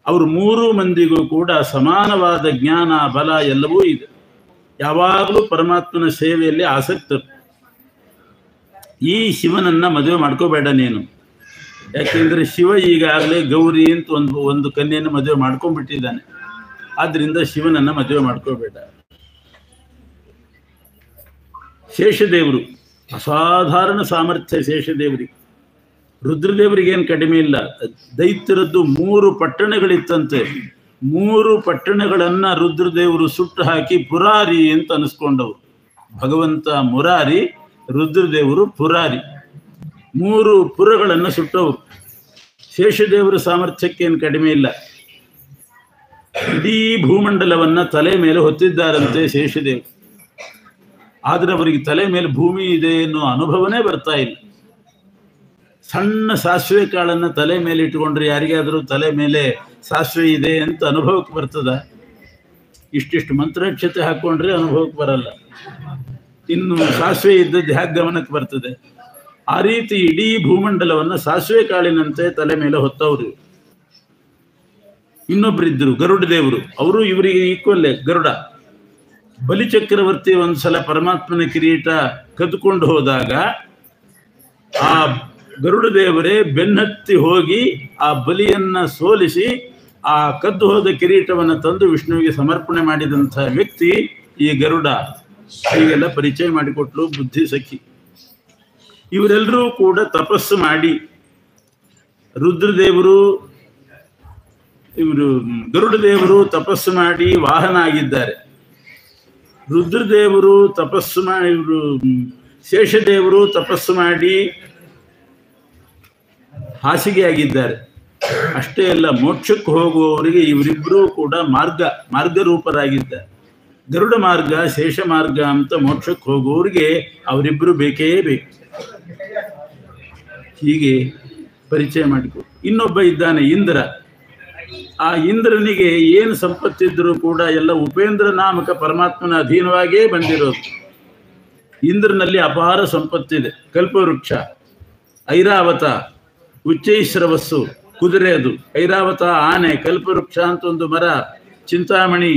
ಅವರು 3 ಮಂದಿಗೂ ಕೂಡ ಸಮಾನವಾದ ಜ್ಞಾನ ಬಲ ಎಲ್ಲವೂ ಇದೆ. ಯಾವಾಗಲೂ ಪರಮಾತ್ಮನ ಸೇವೆಯಲ್ಲಿ ಆಸಕ್ತರು. ಈ ಶಿವನನ್ನ ಮದುವೆ ಮಾಡ್ಕೋಬೇಡ ನೀನು, ಯಾಕೆಂದ್ರೆ ಶಿವ ಈಗಾಗಲೇ ಗೌರಿ ಅಂತ ಒಂದು ಕನ್ಯೆಯನ್ನು ಮದುವೆ ಮಾಡ್ಕೊಂಡ್ಬಿಟ್ಟಿದ್ದಾನೆ. ಆದ್ರಿಂದ ಶಿವನನ್ನ ಮದುವೆ ಮಾಡ್ಕೋಬೇಡ. ಶೇಷದೇವರು ಅಸಾಧಾರಣ ಸಾಮರ್ಥ್ಯ ಶೇಷದೇವರಿಗೆ. ರುದ್ರದೇವರಿಗೇನು ಕಡಿಮೆ ಇಲ್ಲ. ದೈತ್ಯರದ್ದು 3 ಪಟ್ಟಣಗಳಿತ್ತಂತೆ. 3 ಪಟ್ಟಣಗಳನ್ನ ರುದ್ರದೇವರು ಸುಟ್ಟು ಹಾಕಿ ಪುರಾರಿ ಅಂತ ಅನಿಸ್ಕೊಂಡವರು. ಭಗವಂತ ಮುರಾರಿ, ರುದ್ರದೇವರು ಪುರಾರಿ. 3 ಪುರಗಳನ್ನು ಸುಟ್ಟವರು. ಶೇಷದೇವರ ಸಾಮರ್ಥ್ಯಕ್ಕೇನು ಕಡಿಮೆ ಇಲ್ಲ. ಇಡೀ ಭೂಮಂಡಲವನ್ನ ತಲೆ ಮೇಲೆ ಹೊತ್ತಿದ್ದಾರಂತೆ ಶೇಷದೇವರು. ಆದರೆ ಅವರಿಗೆ ತಲೆ ಮೇಲೆ ಭೂಮಿ ಇದೆ ಅನ್ನೋ ಅನುಭವನೇ ಬರ್ತಾ ಇಲ್ಲ. ಸಣ್ಣ ಸಾಸಿವೆ ಕಾಳನ್ನು ತಲೆ ಮೇಲೆ ಇಟ್ಕೊಂಡ್ರೆ ಯಾರಿಗಾದರೂ ತಲೆ ಮೇಲೆ ಸಾಸಿವೆ ಇದೆ ಅಂತ ಅನುಭವಕ್ಕೆ ಬರ್ತದ? ಇಷ್ಟಿಷ್ಟು ಮಂತ್ರಾಕ್ಷತೆ ಹಾಕ್ಕೊಂಡ್ರೆ ಅನುಭವಕ್ಕೆ ಬರಲ್ಲ. ಇನ್ನು ಸಾಸಿವೆ ಇದ್ದದ್ದು ಹೇಗೆ ಗಮನಕ್ಕೆ ಬರ್ತದೆ? ಆ ರೀತಿ ಇಡೀ ಭೂಮಂಡಲವನ್ನು ಸಾಸಿವೆ ಕಾಳಿನಂತೆ ತಲೆ ಮೇಲೆ ಹೊತ್ತವರು. ಇನ್ನೊಬ್ಬರಿದ್ದರು ಗರುಡ ದೇವರು. ಅವರು ಇವರಿಗೆ ಈಕ್ವಲ್ಲೇ. ಗರುಡ ಬಲಿಚಕ್ರವರ್ತಿ ಒಂದ್ಸಲ ಪರಮಾತ್ಮನ ಕಿರೀಟ ಕದ್ದುಕೊಂಡು ಹೋದಾಗ ಆ ಗರುಡ ದೇವರೇ ಬೆನ್ನತ್ತಿ ಹೋಗಿ ಆ ಬಲಿಯನ್ನ ಸೋಲಿಸಿ ಆ ಕದ್ದು ಹೋದ ಕಿರೀಟವನ್ನು ತಂದು ವಿಷ್ಣುವಿಗೆ ಸಮರ್ಪಣೆ ಮಾಡಿದಂಥ ವ್ಯಕ್ತಿ ಈ ಗರುಡ. ಹೀಗೆಲ್ಲ ಪರಿಚಯ ಮಾಡಿಕೊಟ್ಲು ಬುದ್ಧಿ ಸಖಿ. ಇವರೆಲ್ಲರೂ ಕೂಡ ತಪಸ್ಸು ಮಾಡಿ ರುದ್ರದೇವರು ಇವರು ಗರುಡ ದೇವರು ತಪಸ್ಸು ಮಾಡಿ ವಾಹನ ಆಗಿದ್ದಾರೆ. ರುದ್ರದೇವರು ತಪಸ್ಸು ಮಾಡಿ, ಇವರು ಶೇಷದೇವರು ತಪಸ್ಸು ಮಾಡಿ ಹಾಸಿಗೆ ಆಗಿದ್ದಾರೆ. ಅಷ್ಟೇ ಅಲ್ಲ, ಮೋಕ್ಷಕ್ಕೆ ಹೋಗುವವರಿಗೆ ಇವರಿಬ್ಬರೂ ಕೂಡ ಮಾರ್ಗರೂಪರಾಗಿದ್ದಾರೆ. ಗರುಡ ಮಾರ್ಗ, ಶೇಷ ಮಾರ್ಗ ಅಂತ ಮೋಕ್ಷಕ್ಕೆ ಹೋಗುವವರಿಗೆ ಅವರಿಬ್ಬರು ಬೇಕೇ ಬೇಕು. ಹೀಗೆ ಪರಿಚಯ ಮಾಡಿಕೊ. ಇನ್ನೊಬ್ಬ ಇದ್ದಾನೆ ಇಂದ್ರ. ಆ ಇಂದ್ರನಿಗೆ ಏನು ಸಂಪತ್ತಿದ್ರೂ ಕೂಡ ಎಲ್ಲ ಉಪೇಂದ್ರ ನಾಮಕ ಪರಮಾತ್ಮನ ಅಧೀನವಾಗಿಯೇ ಬಂದಿರೋದು. ಇಂದ್ರನಲ್ಲಿ ಅಪಾರ ಸಂಪತ್ತಿದೆ. ಕಲ್ಪವೃಕ್ಷ, ಐರಾವತ, ಉಚ್ಚೈಶ್ರವಸ್ಸು ಕುದುರೆ, ಅದು ಐರಾವತ ಆನೆ, ಕಲ್ಪವೃಕ್ಷ ಅಂತ ಒಂದು ಮರ, ಚಿಂತಾಮಣಿ,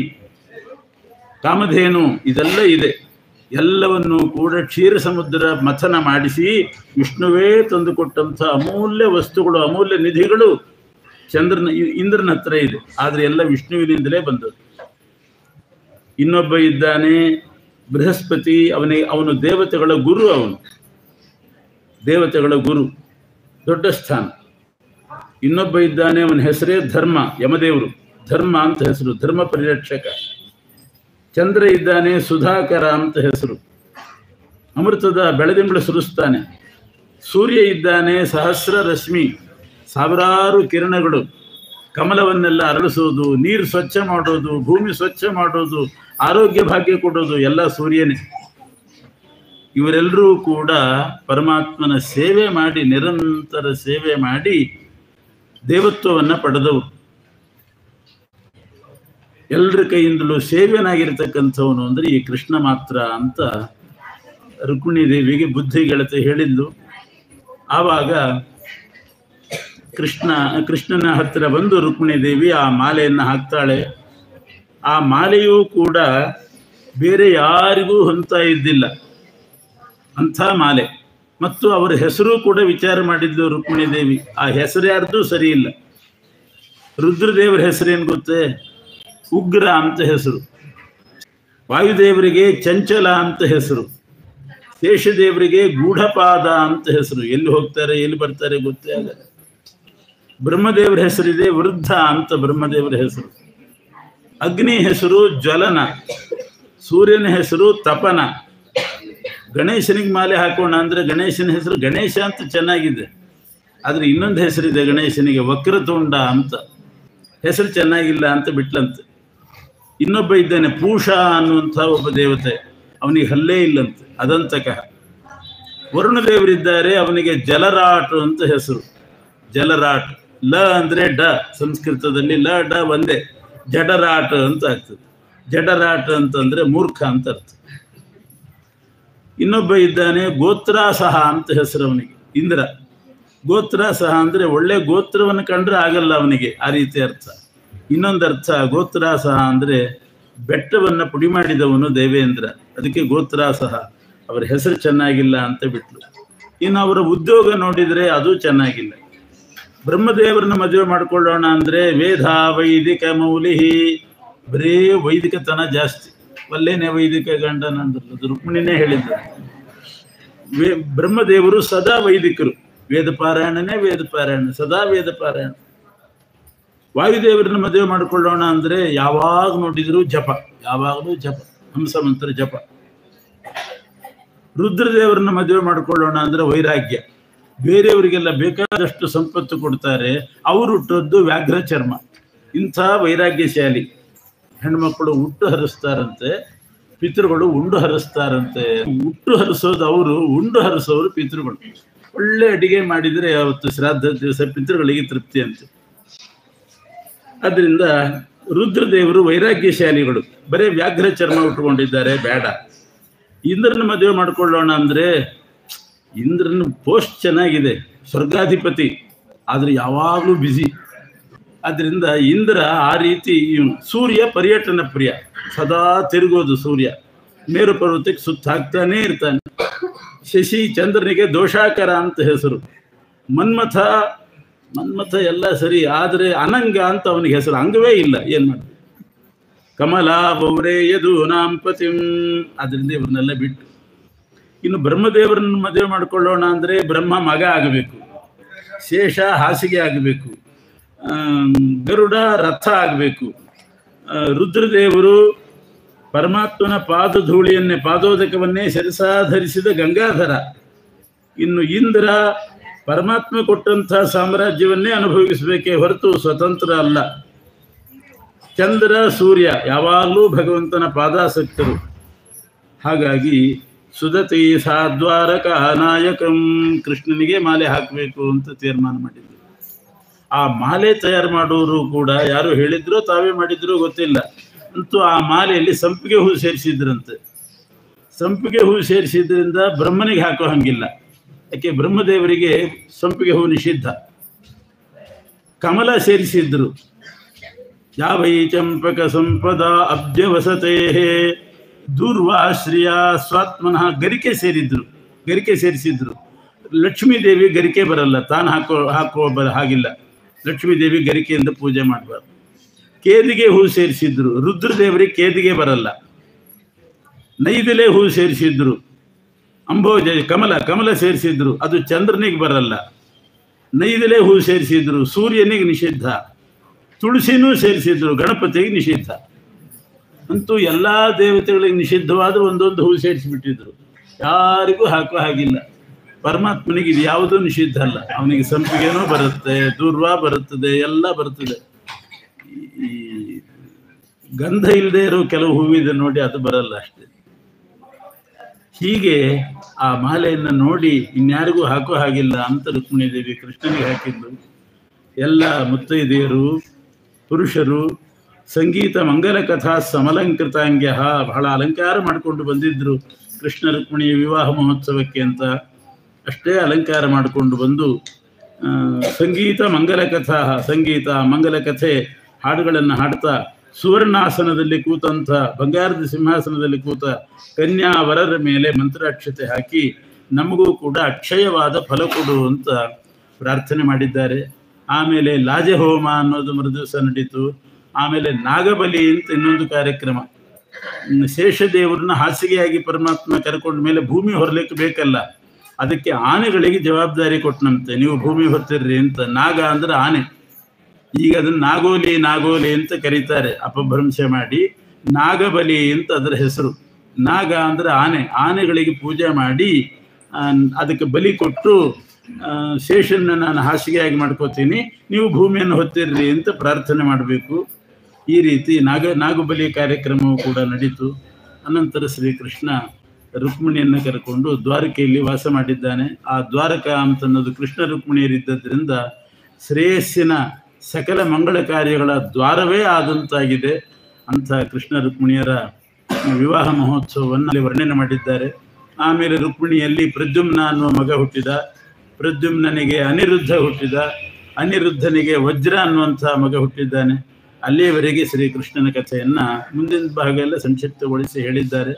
ಕಾಮಧೇನು, ಇದೆಲ್ಲ ಇದೆ. ಎಲ್ಲವನ್ನು ಕೂಡ ಕ್ಷೀರ ಸಮುದ್ರ ಮಥನ ಮಾಡಿಸಿ ವಿಷ್ಣುವೇ ತಂದುಕೊಟ್ಟಂಥ ಅಮೂಲ್ಯ ವಸ್ತುಗಳು, ಅಮೂಲ್ಯ ನಿಧಿಗಳು ಇಂದ್ರನ ಹತ್ರ ಇದೆ. ಆದರೆ ಎಲ್ಲ ವಿಷ್ಣುವಿನಿಂದಲೇ ಬಂದದ್ದು. ಇನ್ನೊಬ್ಬ ಇದ್ದಾನೆ ಬೃಹಸ್ಪತಿ. ಅವನು ದೇವತೆಗಳ ಗುರು. ಅವನು ದೇವತೆಗಳ ಗುರು, ದೊಡ್ಡ ಸ್ಥಾನ. ಇನ್ನೊಬ್ಬ ಇದ್ದಾನೆ, ಅವನ ಹೆಸರೇ ಧರ್ಮ, ಯಮದೇವರು. ಧರ್ಮ ಅಂತ ಹೆಸರು, ಧರ್ಮ ಪರಿರಕ್ಷಕ. ಚಂದ್ರ ಇದ್ದಾನೆ, ಸುಧಾಕರ ಅಂತ ಹೆಸರು, ಅಮೃತದ ಬೆಳದಿಂಬಳ ಸುರಿಸ್ತಾನೆ. ಸೂರ್ಯ ಇದ್ದಾನೆ, ಸಹಸ್ರ ರಶ್ಮಿ, ಸಾವಿರಾರು ಕಿರಣಗಳು, ಕಮಲವನ್ನೆಲ್ಲ ಅರಳಿಸೋದು, ನೀರು ಸ್ವಚ್ಛ ಮಾಡೋದು, ಭೂಮಿ ಸ್ವಚ್ಛ ಮಾಡೋದು, ಆರೋಗ್ಯ ಭಾಗ್ಯ ಕೊಡೋದು ಎಲ್ಲ ಸೂರ್ಯನೇ. ಇವರೆಲ್ಲರೂ ಕೂಡ ಪರಮಾತ್ಮನ ಸೇವೆ ಮಾಡಿ, ನಿರಂತರ ಸೇವೆ ಮಾಡಿ ದೇವತ್ವವನ್ನು ಪಡೆದವರು. ಎಲ್ಲರ ಕೈಯಿಂದಲೂ ಸೇವೆನಾಗಿರ್ತಕ್ಕಂಥವನು ಅಂದರೆ ಈ ಕೃಷ್ಣ ಮಾತ್ರ ಅಂತ ರುಕ್ಮಿಣಿ ದೇವಿಗೆ ಬುದ್ಧಿಗೆಳತೆ ಹೇಳಿದ್ದು. ಆವಾಗ ಕೃಷ್ಣನ ಹತ್ತಿರ ಬಂದು ರುಕ್ಮಿಣಿ ದೇವಿ ಆ ಮಾಲೆಯನ್ನು ಹಾಕ್ತಾಳೆ. ಆ ಮಾಲೆಯೂ ಕೂಡ ಬೇರೆ ಯಾರಿಗೂ ಹೊಂತ ಇದ್ದಿಲ್ಲ, ಅಂಥ ಮಾಲೆ. ಮತ್ತು ಅವರ ಹೆಸರು ಕೂಡ ವಿಚಾರ ಮಾಡಿದ್ದು ರುಕ್ಮಿಣಿ ದೇವಿ. ಆ ಹೆಸರು ಯಾರ್ದು ಸರಿ ಇಲ್ಲ. ರುದ್ರದೇವರ ಹೆಸರೇನು ಗೊತ್ತೇ? ಉಗ್ರ ಅಂತ ಹೆಸರು. ವಾಯುದೇವರಿಗೆ ಚಂಚಲ ಅಂತ ಹೆಸರು. ಶೇಷದೇವರಿಗೆ ಗೂಢಪಾದ ಅಂತ ಹೆಸರು. ಎಲ್ಲಿ ಹೋಗ್ತಾರೆ ಎಲ್ಲಿ ಬರ್ತಾರೆ ಗೊತ್ತೇ ಆಗಲ್ಲ. ಬ್ರಹ್ಮದೇವರ ಹೆಸರಿದೆ ವೃದ್ಧ ಅಂತ ಬ್ರಹ್ಮದೇವರ ಹೆಸರು. ಅಗ್ನಿ ಹೆಸರು ಜ್ವಲನ. ಸೂರ್ಯನ ಹೆಸರು ತಪನ. ಗಣೇಶನಿಗೆ ಮಾಲೆ ಹಾಕೋಣ ಅಂದರೆ ಗಣೇಶನ ಹೆಸರು ಗಣೇಶ ಅಂತ ಚೆನ್ನಾಗಿದೆ. ಆದರೆ ಇನ್ನೊಂದು ಹೆಸರಿದೆ ಗಣೇಶನಿಗೆ, ವಕ್ರತುಂಡ ಅಂತ. ಹೆಸರು ಚೆನ್ನಾಗಿಲ್ಲ ಅಂತ ಬಿಟ್ಲಂತೆ. ಇನ್ನೊಬ್ಬ ಇದ್ದಾನೆ ಪೂಷ ಅನ್ನುವಂಥ ಒಬ್ಬ ದೇವತೆ, ಅವನಿಗೆ ಹಲ್ಲೇ ಇಲ್ಲಂತೆ, ಅದಂತಕ. ವರುಣದೇವರಿದ್ದಾರೆ, ಅವನಿಗೆ ಜಲರಾಟ್ ಅಂತ ಹೆಸರು. ಜಲರಾಟ್, ಲ ಅಂದರೆ ಡ, ಸಂಸ್ಕೃತದಲ್ಲಿ ಲ ಡ ಒಂದೇ, ಜಡರಾಟ್ ಅಂತ ಆಗ್ತದೆ. ಜಡರಾಟ್ ಅಂತಂದ್ರೆ ಮೂರ್ಖ ಅಂತ ಅರ್ಥ. ಇನ್ನೊಬ್ಬ ಇದ್ದಾನೆ ಗೋತ್ರಾಸಹ ಅಂತ ಹೆಸರು ಅವನಿಗೆ, ಇಂದ್ರ. ಗೋತ್ರಾಸಹ ಅಂದರೆ ಒಳ್ಳೆ ಗೋತ್ರವನ್ನು ಕಂಡ್ರೆ ಆಗಲ್ಲ ಅವನಿಗೆ, ಆ ರೀತಿ ಅರ್ಥ. ಇನ್ನೊಂದು ಅರ್ಥ ಗೋತ್ರಾಸಹ ಅಂದರೆ ಬೆಟ್ಟವನ್ನು ಪುಡಿ ಮಾಡಿದವನು ದೇವೇಂದ್ರ, ಅದಕ್ಕೆ ಗೋತ್ರಾಸಹ. ಅವರ ಹೆಸರು ಚೆನ್ನಾಗಿಲ್ಲ ಅಂತ ಬಿಟ್ಲು. ಇನ್ನು ಅವರ ಉದ್ಯೋಗ ನೋಡಿದರೆ ಅದು ಚೆನ್ನಾಗಿಲ್ಲ. ಬ್ರಹ್ಮದೇವರನ್ನ ಮದುವೆ ಮಾಡಿಕೊಳ್ಳೋಣ ಅಂದರೆ ವೇದ ವೈದಿಕ ಮೌಲಿಹಿ, ಬರೇ ವೈದಿಕತನ ಜಾಸ್ತಿ. ಒಲ್ಲೇನೆ ವೈದಿಕ ಗಂಡನ ಅಂದ್ರದ್ದು ರುಕ್ಮಿಣಿನೇ ಹೇಳಿದ್ದರು. ಬ್ರಹ್ಮದೇವರು ಸದಾ ವೈದಿಕರು, ವೇದ ಪಾರಾಯಣನೇ ವೇದ ಪಾರಾಯಣ, ಸದಾ ವೇದ ಪಾರಾಯಣ. ವಾಯುದೇವರನ್ನ ಮದುವೆ ಮಾಡಿಕೊಳ್ಳೋಣ ಅಂದರೆ ಯಾವಾಗ ನೋಡಿದ್ರು ಜಪ, ಯಾವಾಗಲೂ ಜಪ, ಹಂಸ ಮಂತ್ರ ಜಪ. ರುದ್ರದೇವರನ್ನ ಮದುವೆ ಮಾಡಿಕೊಳ್ಳೋಣ ಅಂದರೆ ವೈರಾಗ್ಯ. ಬೇರೆಯವರಿಗೆಲ್ಲ ಬೇಕಾದಷ್ಟು ಸಂಪತ್ತು ಕೊಡ್ತಾರೆ, ಅವರು ಹುಟ್ಟದ್ದು ವ್ಯಾಘ್ರ ಚರ್ಮ. ಇಂಥ ವೈರಾಗ್ಯಶಾಲಿ ಹೆಣ್ಮಕ್ಕಳು ಹುಟ್ಟು ಹರಿಸ್ತಾರಂತೆ, ಪಿತೃಗಳು ಉಂಡು ಹರಿಸ್ತಾರಂತೆ. ಹುಟ್ಟು ಹರಿಸೋದು ಅವರು, ಉಂಡು ಹರಿಸೋರು ಪಿತೃಗಳು. ಒಳ್ಳೆ ಅಡಿಗೆ ಮಾಡಿದರೆ ಅವತ್ತು ಶ್ರಾದ್ದ ದಿವಸ ಪಿತೃಗಳಿಗೆ ತೃಪ್ತಿ ಅಂತೆ. ಅದರಿಂದ ರುದ್ರದೇವರು ವೈರಾಗ್ಯಶಾಲಿಗಳು, ಬರೀ ವ್ಯಾಘ್ರ ಚರ್ಮ ಉಟ್ಕೊಂಡಿದ್ದಾರೆ, ಬೇಡ. ಇಂದ್ರನ ಮದುವೆ ಮಾಡಿಕೊಳ್ಳೋಣ ಅಂದರೆ ಇಂದ್ರನ ಪೋಸ್ಟ್ ಚೆನ್ನಾಗಿದೆ, ಸ್ವರ್ಗಾಧಿಪತಿ, ಆದರೆ ಯಾವಾಗಲೂ ಬ್ಯುಸಿ. ಆದ್ದರಿಂದ ಇಂದ್ರ ಆ ರೀತಿ. ಸೂರ್ಯ ಪರ್ಯಟನ ಪ್ರಿಯ, ಸದಾ ತಿರುಗೋದು ಸೂರ್ಯ, ಮೇರು ಪರ್ವತಕ್ಕೆ ಸುತ್ತ ಹಾಕ್ತಾನೇ ಇರ್ತಾನೆ. ಶಶಿ ಚಂದ್ರನಿಗೆ ದೋಷಾಕರ ಅಂತ ಹೆಸರು. ಮನ್ಮಥ ಎಲ್ಲ ಸರಿ, ಆದರೆ ಅನಂಗ ಅಂತ ಅವನಿಗೆ ಹೆಸರು, ಅಂಗವೇ ಇಲ್ಲ. ಏನು ಮಾಡಿ ಕಮಲ ಬೌರೇ ಯದು ನಾಂಪತಿಂ. ಅದರಿಂದ ಇವ್ರನ್ನೆಲ್ಲ ಬಿಟ್ಟು ಇನ್ನು ಬ್ರಹ್ಮದೇವರನ್ನ ಮದುವೆ ಮಾಡಿಕೊಳ್ಳೋಣ ಅಂದರೆ ಬ್ರಹ್ಮ ಮಗ ಆಗಬೇಕು, ಶೇಷ ಹಾಸಿಗೆ ಆಗಬೇಕು, ಗರುಡ ರಥ ಆಗಬೇಕು. ರುದ್ರದೇವರು ಪರಮಾತ್ಮನ ಪಾದಧೂಳಿಯನ್ನೇ ಪಾದೋದಕವನ್ನೇ ಶಿರಸಾಧರಿಸಿದ ಗಂಗಾಧರ. ಇನ್ನು ಇಂದ್ರ ಪರಮಾತ್ಮ ಕೊಟ್ಟಂಥ ಸಾಮ್ರಾಜ್ಯವನ್ನೇ ಅನುಭವಿಸಬೇಕೇ ಹೊರತು ಸ್ವತಂತ್ರ ಅಲ್ಲ. ಚಂದ್ರ ಸೂರ್ಯ ಯಾವಾಗಲೂ ಭಗವಂತನ ಪಾದಾಸಕ್ತರು. ಹಾಗಾಗಿ ಸುದತಿ ಸಾದ್ವಾರಕ ನಾಯಕಂ, ಕೃಷ್ಣನಿಗೆ ಮಾಲೆ ಹಾಕಬೇಕು ಅಂತ ತೀರ್ಮಾನ ಮಾಡಿದ್ರು. ಆ ಮಾಲೆ ತಯಾರು ಮಾಡೋರು ಕೂಡ ಯಾರು ಹೇಳಿದ್ರೋ ತಾವೇ ಮಾಡಿದ್ರೋ ಗೊತ್ತಿಲ್ಲ, ಅಂತೂ ಆ ಮಾಲೆಯಲ್ಲಿ ಸಂಪಿಗೆ ಹೂ ಸೇರಿಸಿದ್ರಂತೆ. ಸಂಪಿಗೆ ಹೂ ಸೇರಿಸಿದ್ರಿಂದ ಬ್ರಹ್ಮನಿಗೆ ಹಾಕೋ ಹಂಗಿಲ್ಲ, ಯಾಕೆ ಬ್ರಹ್ಮದೇವರಿಗೆ ಸಂಪಿಗೆ ಹೂ ನಿಷಿದ್ಧ. ಕಮಲ ಸೇರಿಸಿದ್ರು. ಯಾವೈ ಚಂಪಕ ಸಂಪದ ಅಬ್ಜವಸತೆ ದೂರ್ವಾಶ್ರಿಯ ಸ್ವಾತ್ಮನಃ, ಗರಿಕೆ ಸೇರಿಸಿದ್ರು. ಲಕ್ಷ್ಮೀ ದೇವಿ ಗರಿಕೆ ಬರಲ್ಲ, ತಾನು ಹಾಕೋ ಹಾಗಿಲ್ಲ. ಲಕ್ಷ್ಮೀ ದೇವಿ ಗರಿಕೆಯಿಂದ ಪೂಜೆ ಮಾಡಬಾರ್ದು. ಕೇದಿಗೆ ಹೂ ಸೇರಿಸಿದ್ರು. ರುದ್ರದೇವರಿಗೆ ಕೇದಿಗೆ ಬರಲ್ಲ. ನೈದಿಲೆ ಹೂ ಸೇರಿಸಿದ್ರು. ಅಂಬೋಜ ಕಮಲ ಸೇರಿಸಿದ್ರು, ಅದು ಚಂದ್ರನಿಗೆ ಬರಲ್ಲ. ನೈದಿಲೆ ಹೂ ಸೇರಿಸಿದ್ರು, ಸೂರ್ಯನಿಗೆ ನಿಷಿದ್ಧ. ತುಳಸಿನೂ ಸೇರಿಸಿದ್ರು, ಗಣಪತಿಗೆ ನಿಷಿದ್ಧ. ಅಂತೂ ಎಲ್ಲ ದೇವತೆಗಳಿಗೆ ನಿಷಿದ್ಧವಾದರೂ ಒಂದೊಂದು ಹೂ ಸೇರಿಸಿಬಿಟ್ಟಿದ್ರು. ಯಾರಿಗೂ ಹಾಕೋ ಹಾಗಿಲ್ಲ. ಪರಮಾತ್ಮನಿಗೆ ಇದು ಯಾವುದೂ ನಿಷಿದ್ಧ ಅಲ್ಲ. ಅವನಿಗೆ ಸಂಪಿಗೆನೂ ಬರುತ್ತೆ, ದೂರ್ವಾ ಬರುತ್ತದೆ, ಎಲ್ಲ ಬರ್ತದೆ. ಈ ಗಂಧ ಇಲ್ಲದೆ ಇರೋ ಕೆಲವು ಹೂವಿದೆ ನೋಡಿ, ಅದು ಬರಲ್ಲ ಅಷ್ಟೇ. ಹೀಗೆ ಆ ಮಾಲೆಯನ್ನು ನೋಡಿ ಇನ್ಯಾರಿಗೂ ಹಾಕೋ ಹಾಗಿಲ್ಲ ಅಂತ ರುಕ್ಮಿಣೀ ದೇವಿ ಕೃಷ್ಣನಿಗೆ ಹಾಕಿದ್ದು. ಎಲ್ಲ ಮುತ್ತೈದೆಯರು, ಪುರುಷರು ಸಂಗೀತ ಮಂಗಲ ಕಥಾ ಸಮಲಂಕೃತಾಂಗ್ಯ, ಬಹಳ ಅಲಂಕಾರ ಮಾಡಿಕೊಂಡು ಬಂದಿದ್ರು ಕೃಷ್ಣ ರುಕ್ಮಿಣಿಯ ವಿವಾಹ ಮಹೋತ್ಸವಕ್ಕೆ ಅಂತ. ಅಷ್ಟೇ ಅಲಂಕಾರ ಮಾಡಿಕೊಂಡು ಬಂದು ಸಂಗೀತ ಮಂಗಲ ಕಥಾ, ಸಂಗೀತ ಮಂಗಲ ಕಥೆ ಹಾಡುಗಳನ್ನು ಹಾಡ್ತಾ ಸುವರ್ಣಾಸನದಲ್ಲಿ ಕೂತಂಥ, ಬಂಗಾರದ ಸಿಂಹಾಸನದಲ್ಲಿ ಕೂತ ಕನ್ಯಾವರರ ಮೇಲೆ ಮಂತ್ರಾಕ್ಷತೆ ಹಾಕಿ ನಮಗೂ ಕೂಡ ಅಕ್ಷಯವಾದ ಫಲ ಕೊಡು ಅಂತ ಪ್ರಾರ್ಥನೆ ಮಾಡಿದ್ದಾರೆ. ಆಮೇಲೆ ಲಾಜಹೋಮ ಅನ್ನೋದು ಮರುದಿವಸ ನಡೀತು. ಆಮೇಲೆ ನಾಗಬಲಿ ಅಂತ ಇನ್ನೊಂದು ಕಾರ್ಯಕ್ರಮ. ಶೇಷದೇವರನ್ನ ಹಾಸಿಗೆಯಾಗಿ ಪರಮಾತ್ಮ ಕರ್ಕೊಂಡ ಮೇಲೆ ಭೂಮಿ ಹೊರಲಿಕ್ಕೆ ಬೇಕಲ್ಲ, ಅದಕ್ಕೆ ಆನೆಗಳಿಗೆ ಜವಾಬ್ದಾರಿ ಕೊಟ್ಟನಂತೆ, ನೀವು ಭೂಮಿ ಹೊತ್ತಿರ್ರಿ ಅಂತ. ನಾಗ ಅಂದ್ರೆ ಆನೆ. ಈಗ ಅದನ್ನ ನಾಗೋಲಿ ಅಂತ ಕರೀತಾರೆ, ಅಪಭ್ರಂಶ ಮಾಡಿ. ನಾಗಬಲಿ ಅಂತ ಅದರ ಹೆಸರು. ನಾಗ ಅಂದ್ರೆ ಆನೆಗಳಿಗೆ ಪೂಜೆ ಮಾಡಿ ಅದಕ್ಕೆ ಬಲಿ ಕೊಟ್ಟು ಶೇಷನ್ನ ನಾನು ಹಾಸಿಗೆಯಾಗಿ ಮಾಡ್ಕೋತೀನಿ, ನೀವು ಭೂಮಿಯನ್ನು ಹೊತ್ತಿರ್ರಿ ಅಂತ ಪ್ರಾರ್ಥನೆ ಮಾಡಬೇಕು. ಈ ರೀತಿ ನಾಗಬಲಿ ಕಾರ್ಯಕ್ರಮವು ಕೂಡ ನಡೀತು. ಅನಂತರ ಶ್ರೀಕೃಷ್ಣ ರುಕ್ಮಿಣಿಯನ್ನು ಕರೆಕೊಂಡು ದ್ವಾರಕೆಯಲ್ಲಿ ವಾಸ ಮಾಡಿದ್ದಾನೆ. ಆ ದ್ವಾರಕಾ ಅಂತನ್ನೋದು ಕೃಷ್ಣ ರುಕ್ಮಿಣಿಯರಿದ್ದರಿಂದ ಶ್ರೇಯಸ್ಸಿನ ಸಕಲ ಮಂಗಳ ಕಾರ್ಯಗಳ ದ್ವಾರವೇ ಆದಂತಾಗಿದೆ. ಅಂಥ ಕೃಷ್ಣ ರುಕ್ಮಿಣಿಯರ ವಿವಾಹ ಮಹೋತ್ಸವವನ್ನು ಅಲ್ಲಿ ವರ್ಣನೆ ಮಾಡಿದ್ದಾರೆ. ಆಮೇಲೆ ರುಕ್ಮಿಣಿಯಲ್ಲಿ ಪ್ರದ್ಯುಮ್ನ ಅನ್ನುವ ಮಗ ಹುಟ್ಟಿದ. ಪ್ರದ್ಯುಮ್ನನಿಗೆ ಅನಿರುದ್ಧ ಹುಟ್ಟಿದ. ಅನಿರುದ್ಧನಿಗೆ ವಜ್ರ ಅನ್ನುವಂಥ ಮಗ ಹುಟ್ಟಿದ್ದಾನೆ. ಅಲ್ಲಿಯವರೆಗೆ ಶ್ರೀಕೃಷ್ಣನ ಕಥೆಯನ್ನು ಮುಂದಿನ ಭಾಗ ಎಲ್ಲ ಸಂಕ್ಷಿಪ್ತಗೊಳಿಸಿ ಹೇಳಿದ್ದಾರೆ.